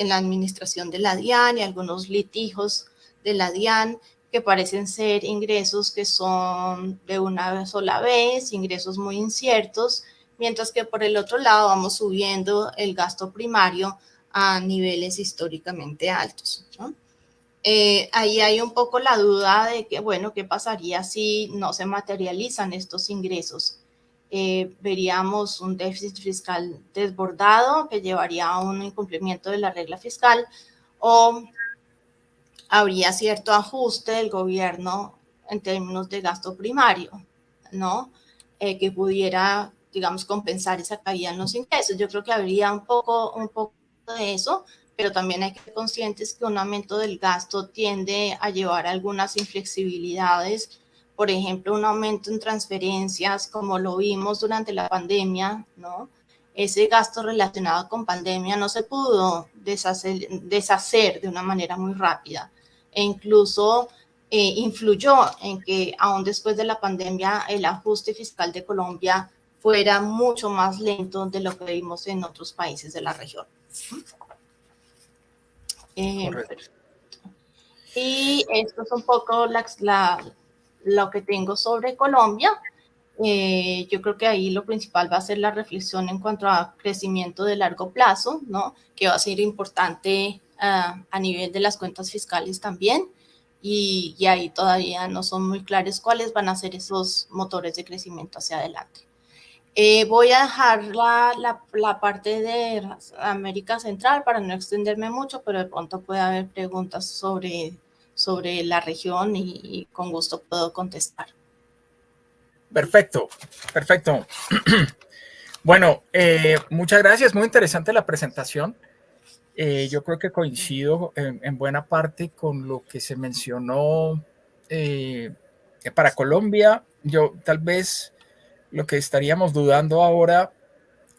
[SPEAKER 3] la administración de la DIAN y algunos litigios de la DIAN, que parecen ser ingresos que son de una sola vez, ingresos muy inciertos, mientras que por el otro lado vamos subiendo el gasto primario a niveles históricamente altos, ¿no? Ahí hay un poco la duda de que, bueno, ¿qué pasaría si no se materializan estos ingresos? Veríamos un déficit fiscal desbordado que llevaría a un incumplimiento de la regla fiscal, o habría cierto ajuste del gobierno en términos de gasto primario, ¿no? Que pudiera, digamos, compensar esa caída en los ingresos. Yo creo que habría un poco de eso, pero también hay que ser conscientes que un aumento del gasto tiende a llevar a algunas inflexibilidades. Por ejemplo, un aumento en transferencias, como lo vimos durante la pandemia, ¿no? Ese gasto relacionado con pandemia no se pudo deshacer de una manera muy rápida, e incluso influyó en que aún después de la pandemia el ajuste fiscal de Colombia fuera mucho más lento de lo que vimos en otros países de la región. Y esto es un poco lo que tengo sobre Colombia. Yo creo que ahí lo principal va a ser la reflexión en cuanto a crecimiento de largo plazo, ¿no? Que va a ser importante a nivel de las cuentas fiscales también, y ahí todavía no son muy claros cuáles van a ser esos motores de crecimiento hacia adelante. Voy a dejar la parte de América Central para no extenderme mucho, pero de pronto puede haber preguntas sobre la región y con gusto puedo contestar.
[SPEAKER 1] Perfecto, perfecto. Bueno, muchas gracias, muy interesante la presentación. Yo creo que coincido en buena parte con lo que se mencionó para Colombia. Yo tal vez lo que estaríamos dudando ahora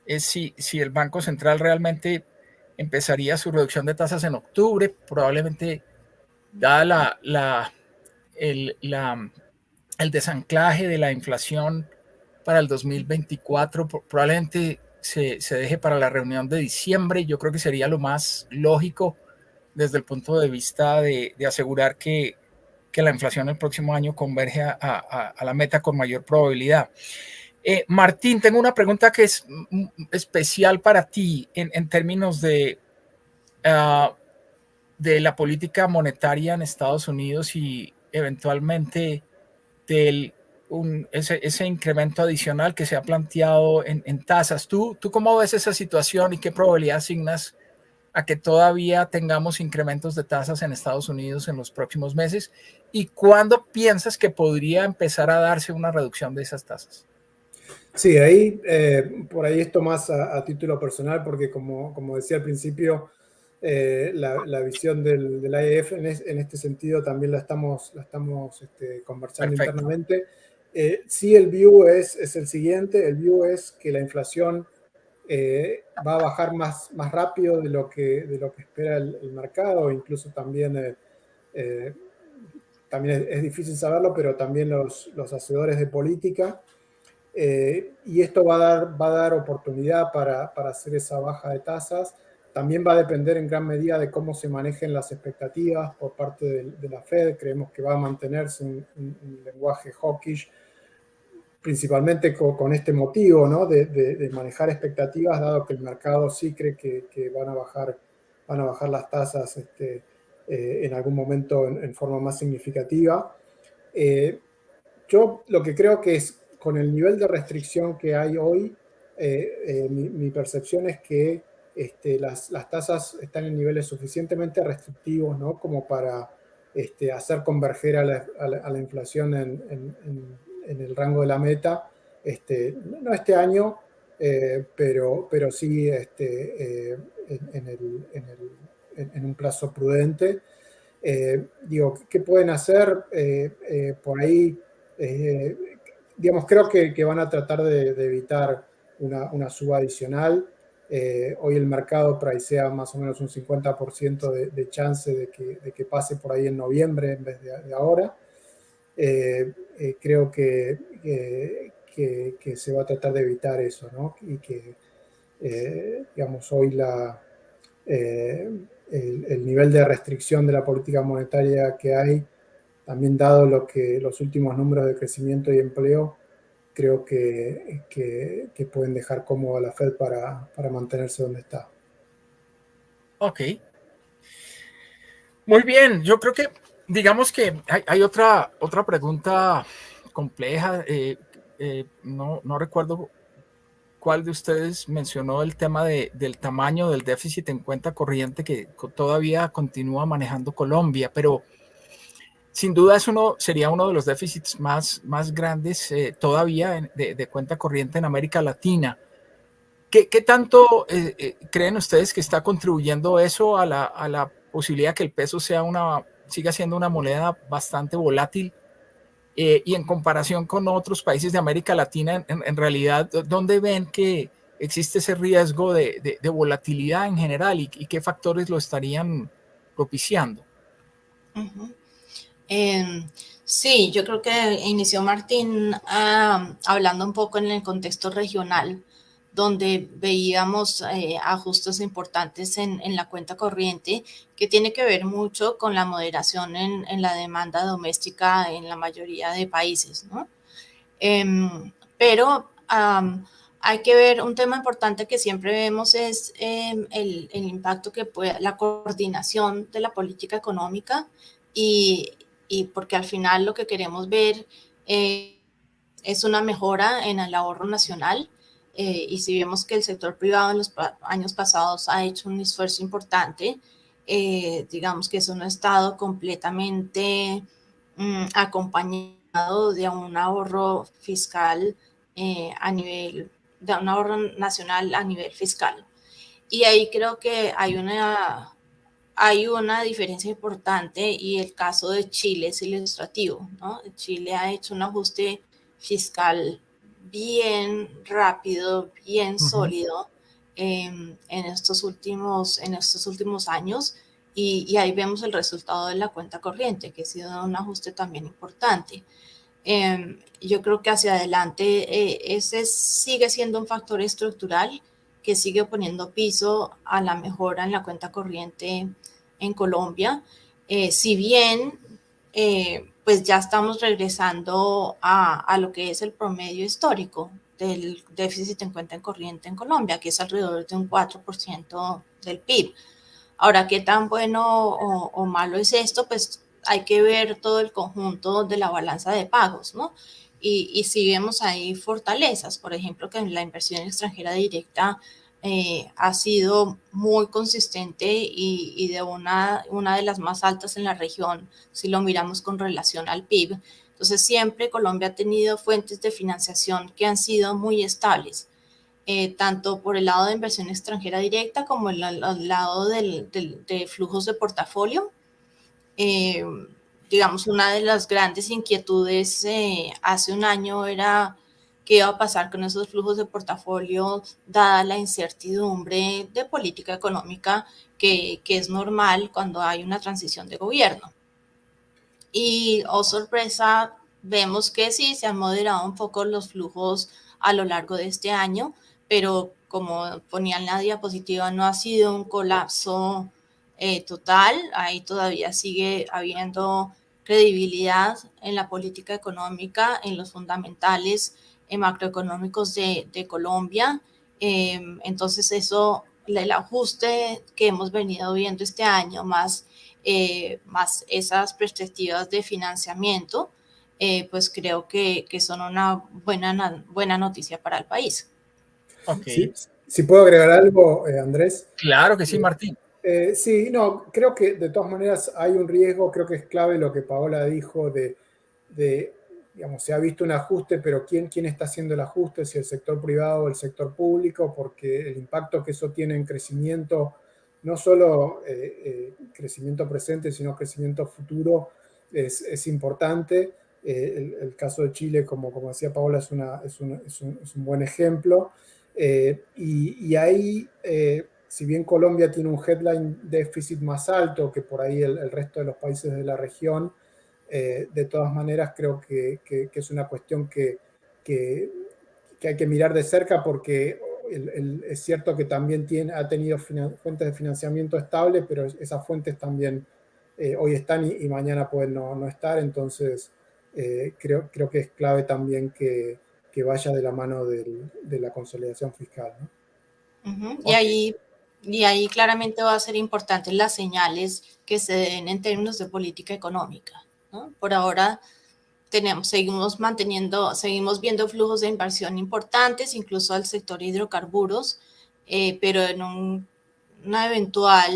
[SPEAKER 1] es si el Banco Central realmente empezaría su reducción de tasas en octubre, probablemente dada el desanclaje de la inflación para el 2024, probablemente se deje para la reunión de diciembre. Yo creo que sería lo más lógico desde el punto de vista de asegurar que la inflación el próximo año converge a la meta con mayor probabilidad. Martín, tengo una pregunta que es especial para ti en términos de la política monetaria en Estados Unidos y eventualmente ese incremento adicional que se ha planteado en tasas. ¿Tú cómo ves esa situación y qué probabilidad asignas a que todavía tengamos incrementos de tasas en Estados Unidos en los próximos meses? ¿Y cuándo piensas que podría empezar a darse una reducción de esas tasas?
[SPEAKER 2] Sí, por ahí esto más a título personal, porque como decía al principio, la visión del IEF en este sentido también la estamos conversando
[SPEAKER 1] Perfecto.
[SPEAKER 2] internamente. Sí, el view es el siguiente. El view es que la inflación va a bajar más rápido de lo que espera el mercado. Incluso también es difícil saberlo, pero también los hacedores de política. Y esto va a dar oportunidad para hacer esa baja de tasas. También va a depender en gran medida de cómo se manejen las expectativas por parte de la Fed. Creemos que va a mantenerse un lenguaje hawkish, principalmente con este motivo, ¿no? de manejar expectativas, dado que el mercado sí cree que van a bajar las tasas en algún momento en forma más significativa. Yo lo que creo que es con el nivel de restricción que hay hoy, mi percepción es que las tasas están en niveles suficientemente restrictivos, ¿no? Como para hacer converger a la inflación en el rango de la meta. No este año, pero sí en un plazo prudente. Digo, ¿qué pueden hacer? Por ahí, digamos, creo que van a tratar de evitar una suba adicional. Hoy el mercado pricea más o menos un 50% de chance de que pase por ahí en noviembre en vez de ahora. Creo que se va a tratar de evitar eso, ¿no? Y que, digamos, hoy el nivel de restricción de la política monetaria que hay, también dado los últimos números de crecimiento y empleo, creo que pueden dejar cómodo a la Fed para mantenerse donde está.
[SPEAKER 1] Ok. Muy bien, yo creo que, digamos que hay otra pregunta compleja. No recuerdo cuál de ustedes mencionó el tema del tamaño del déficit en cuenta corriente que todavía continúa manejando Colombia, pero sin duda sería uno de los déficits más grandes todavía de cuenta corriente en América Latina. ¿Qué tanto creen ustedes que está contribuyendo eso a la posibilidad que el peso siga siendo una moneda bastante volátil? Y en comparación con otros países de América Latina, en realidad, ¿dónde ven que existe ese riesgo de volatilidad en general y qué factores lo estarían propiciando?
[SPEAKER 3] Uh-huh. Sí, yo creo que inició Martín hablando un poco en el contexto regional, donde veíamos ajustes importantes en la cuenta corriente, que tiene que ver mucho con la moderación en la demanda doméstica en la mayoría de países, ¿no? Pero hay que ver, un tema importante que siempre vemos es el impacto que puede, la coordinación de la política económica y porque al final lo que queremos ver es una mejora en el ahorro nacional. Y si vemos que el sector privado en los años pasados ha hecho un esfuerzo importante, digamos que eso no ha estado completamente acompañado de un ahorro fiscal de un ahorro nacional a nivel fiscal. Y ahí creo que hay una diferencia importante y el caso de Chile es ilustrativo, ¿no? Chile ha hecho un ajuste fiscal bien rápido, bien sólido en estos últimos años y ahí vemos el resultado de la cuenta corriente, que ha sido un ajuste también importante. Yo creo que hacia adelante ese sigue siendo un factor estructural que sigue poniendo piso a la mejora en la cuenta corriente en Colombia. Si bien pues ya estamos regresando a lo que es el promedio histórico del déficit en cuenta corriente en Colombia, que es alrededor de un 4% del PIB. Ahora, ¿qué tan bueno o malo es esto? Pues hay que ver todo el conjunto de la balanza de pagos, ¿no? Y si vemos ahí fortalezas, por ejemplo, que la inversión extranjera directa ha sido muy consistente y de una de las más altas en la región, si lo miramos con relación al PIB. Entonces, siempre Colombia ha tenido fuentes de financiación que han sido muy estables. Tanto por el lado de inversión extranjera directa como el lado de flujos de portafolio. Eh, digamos, una de las grandes inquietudes hace un año era qué iba a pasar con esos flujos de portafolio, dada la incertidumbre de política económica que es normal cuando hay una transición de gobierno. Y, oh sorpresa, vemos que sí, se han moderado un poco los flujos a lo largo de este año, pero como ponía en la diapositiva, no ha sido un colapso total. Ahí todavía sigue habiendo credibilidad en la política económica, en los fundamentales macroeconómicos de Colombia. Entonces eso, el ajuste que hemos venido viendo este año, más esas perspectivas de financiamiento, pues creo que son una buena noticia para el país.
[SPEAKER 1] Ok.
[SPEAKER 2] Si puedo agregar algo, Andrés.
[SPEAKER 1] Claro que sí, Martín.
[SPEAKER 2] Sí, no, creo que de todas maneras hay un riesgo, creo que es clave lo que Paola dijo digamos, se ha visto un ajuste, pero ¿quién está haciendo el ajuste? Si el sector privado o el sector público, porque el impacto que eso tiene en crecimiento, no solo crecimiento presente, sino crecimiento futuro, es importante. El caso de Chile, como decía Paola, es un buen ejemplo. Y ahí, si bien Colombia tiene un headline déficit más alto que por ahí el resto de los países de la región, de todas maneras creo que es una cuestión que hay que mirar de cerca porque es cierto que también ha tenido fuentes de financiamiento estable, pero esas fuentes también hoy están y mañana pueden no estar, entonces creo que es clave también que vaya de la mano de la consolidación fiscal, ¿no?
[SPEAKER 3] Uh-huh.
[SPEAKER 1] Okay.
[SPEAKER 3] Y ahí claramente va a ser importante las señales que se den en términos de política económica, ¿no? Por ahora seguimos viendo flujos de inversión importantes, incluso al sector hidrocarburos, pero en una eventual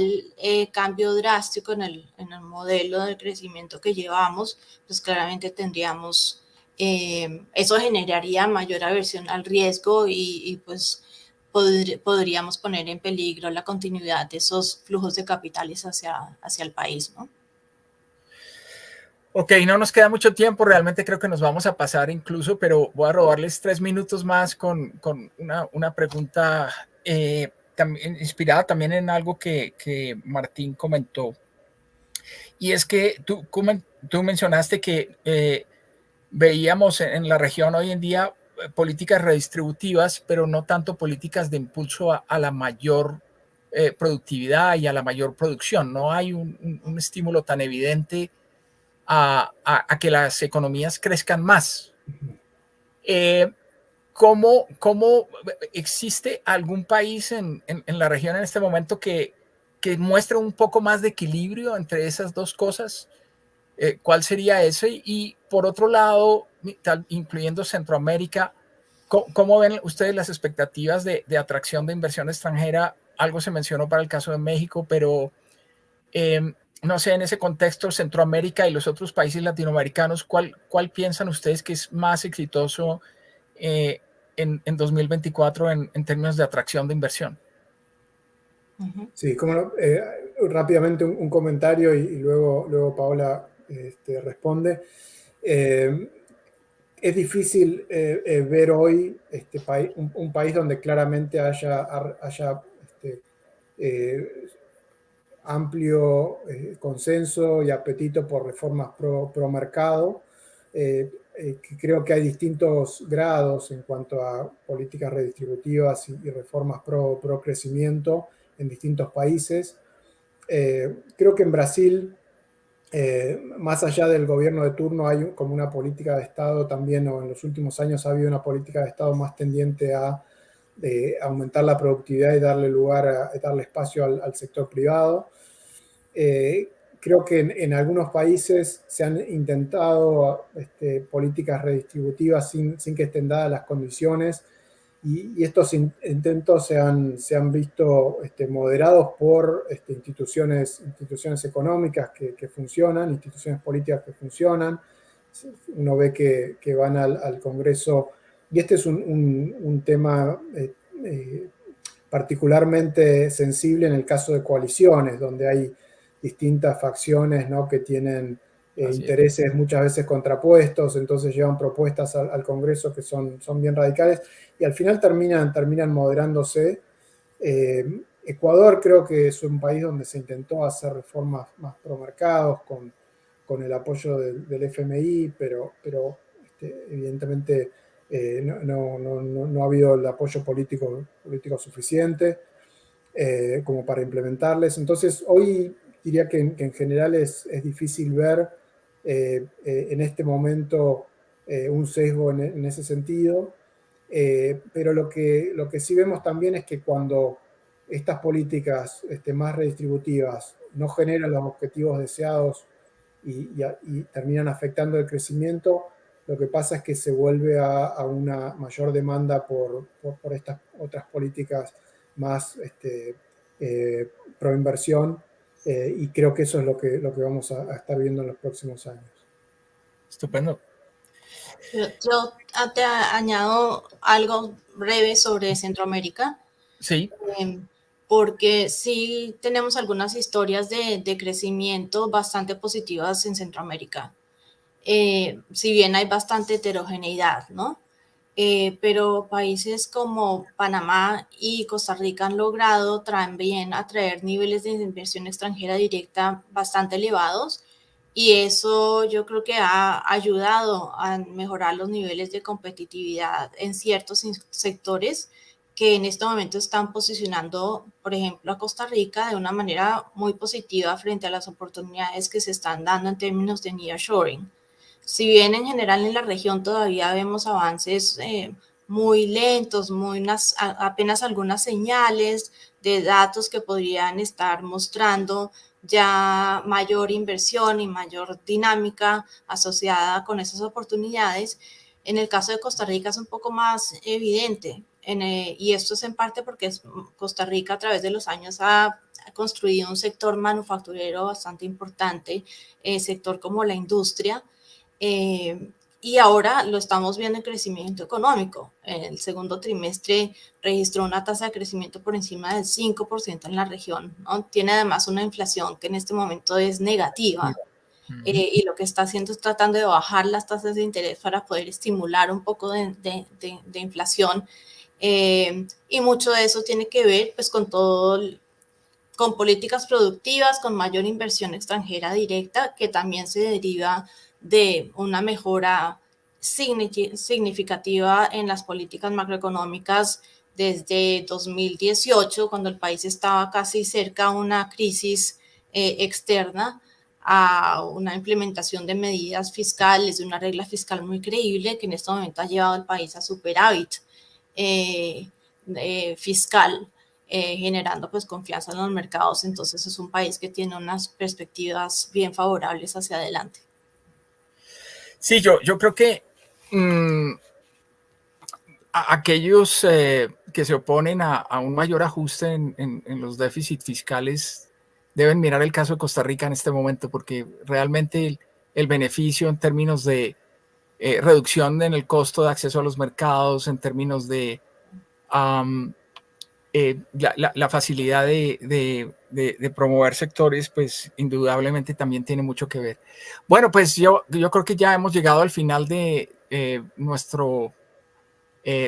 [SPEAKER 3] cambio drástico en el modelo de crecimiento que llevamos, pues claramente tendríamos, eso generaría mayor aversión al riesgo y pues podríamos poner en peligro la continuidad de esos flujos de capitales hacia el país, ¿no?
[SPEAKER 1] Ok, no nos queda mucho tiempo, realmente creo que nos vamos a pasar incluso, pero voy a robarles 3 minutos más con una pregunta también, inspirada también en algo que Martín comentó. Y es que tú mencionaste que veíamos en la región hoy en día políticas redistributivas, pero no tanto políticas de impulso a la mayor productividad y a la mayor producción. No hay un estímulo tan evidente a que las economías crezcan más. ¿Cómo existe algún país en la región en este momento que muestre un poco más de equilibrio entre esas dos cosas? ¿Cuál sería ese? Y por otro lado, incluyendo Centroamérica, ¿cómo ven ustedes las expectativas de atracción de inversión extranjera? Algo se mencionó para el caso de México, pero no sé, en ese contexto, Centroamérica y los otros países latinoamericanos, ¿cuál piensan ustedes que es más exitoso en 2024 en términos de atracción de inversión?
[SPEAKER 2] Sí, como no, rápidamente un comentario y luego Paola responde. Es difícil ver hoy un país donde claramente haya eh, amplio consenso y apetito por reformas pro mercado. Creo que hay distintos grados en cuanto a políticas redistributivas y reformas pro crecimiento en distintos países. Creo que en Brasil, más allá del gobierno de turno, hay como una política de Estado también, o en los últimos años ha habido una política de Estado más tendiente a aumentar la productividad y darle espacio al sector privado. Creo que en algunos países se han intentado políticas redistributivas sin que estén dadas las condiciones y estos intentos se han visto moderados por instituciones económicas que funcionan, instituciones políticas que funcionan. Uno ve que van al Congreso y este es un tema particularmente sensible en el caso de coaliciones, donde hay distintas facciones, ¿no?, que tienen intereses muchas veces contrapuestos, entonces llevan propuestas al Congreso que son bien radicales y al final terminan moderándose. Ecuador creo que es un país donde se intentó hacer reformas más pro mercados con el apoyo del FMI, pero evidentemente no ha habido el apoyo político suficiente como para implementarles. Entonces, hoy diría que en general es difícil ver en este momento un sesgo en ese sentido, pero lo que sí vemos también es que cuando estas políticas más redistributivas no generan los objetivos deseados y terminan afectando el crecimiento, Lo que pasa es que se vuelve a una mayor demanda por estas otras políticas más pro inversión, y creo que eso es lo que vamos a estar viendo en los próximos años.
[SPEAKER 1] Estupendo.
[SPEAKER 3] Yo te añado algo breve sobre Centroamérica.
[SPEAKER 1] Sí.
[SPEAKER 3] Porque sí tenemos algunas historias de crecimiento bastante positivas en Centroamérica. Si bien hay bastante heterogeneidad, ¿no? Pero países como Panamá y Costa Rica han logrado también atraer niveles de inversión extranjera directa bastante elevados, y eso yo creo que ha ayudado a mejorar los niveles de competitividad en ciertos sectores que en este momento están posicionando, por ejemplo, a Costa Rica de una manera muy positiva frente a las oportunidades que se están dando en términos de nearshoring. Si bien en general en la región todavía vemos avances muy lentos, apenas algunas señales de datos que podrían estar mostrando ya mayor inversión y mayor dinámica asociada con esas oportunidades. En el caso de Costa Rica es un poco más evidente, y esto es en parte porque Costa Rica a través de los años ha construido un sector manufacturero bastante importante, sector como la industria, y ahora lo estamos viendo en crecimiento económico. El segundo trimestre registró una tasa de crecimiento por encima del 5% en la región, ¿no? Tiene además una inflación que en este momento es negativa. Y lo que está haciendo es tratando de bajar las tasas de interés para poder estimular un poco de inflación. Y mucho de eso tiene que ver pues con con políticas productivas, con mayor inversión extranjera directa, que también se deriva de una mejora significativa en las políticas macroeconómicas desde 2018, cuando el país estaba casi cerca a una crisis externa, a una implementación de medidas fiscales, de una regla fiscal muy creíble que en este momento ha llevado al país a superávit fiscal, generando pues confianza en los mercados. Entonces es un país que tiene unas perspectivas bien favorables hacia adelante.
[SPEAKER 1] Sí, yo creo que aquellos que se oponen a un mayor ajuste en los déficits fiscales deben mirar el caso de Costa Rica en este momento, porque realmente el beneficio en términos de reducción en el costo de acceso a los mercados, en términos de la facilidad de promover sectores, pues indudablemente también tiene mucho que ver. Bueno, pues yo creo que ya hemos llegado al final de nuestro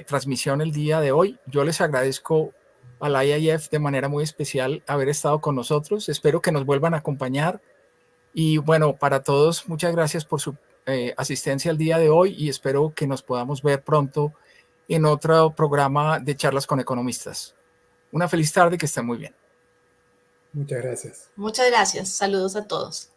[SPEAKER 1] transmisión el día de hoy. Yo les agradezco a la IIF de manera muy especial haber estado con nosotros. Espero que nos vuelvan a acompañar. Y bueno, para todos, muchas gracias por su asistencia el día de hoy, y espero que nos podamos ver pronto en otro programa de charlas con economistas. Una feliz tarde, que estén muy bien.
[SPEAKER 2] Muchas gracias.
[SPEAKER 3] Muchas gracias. Saludos a todos.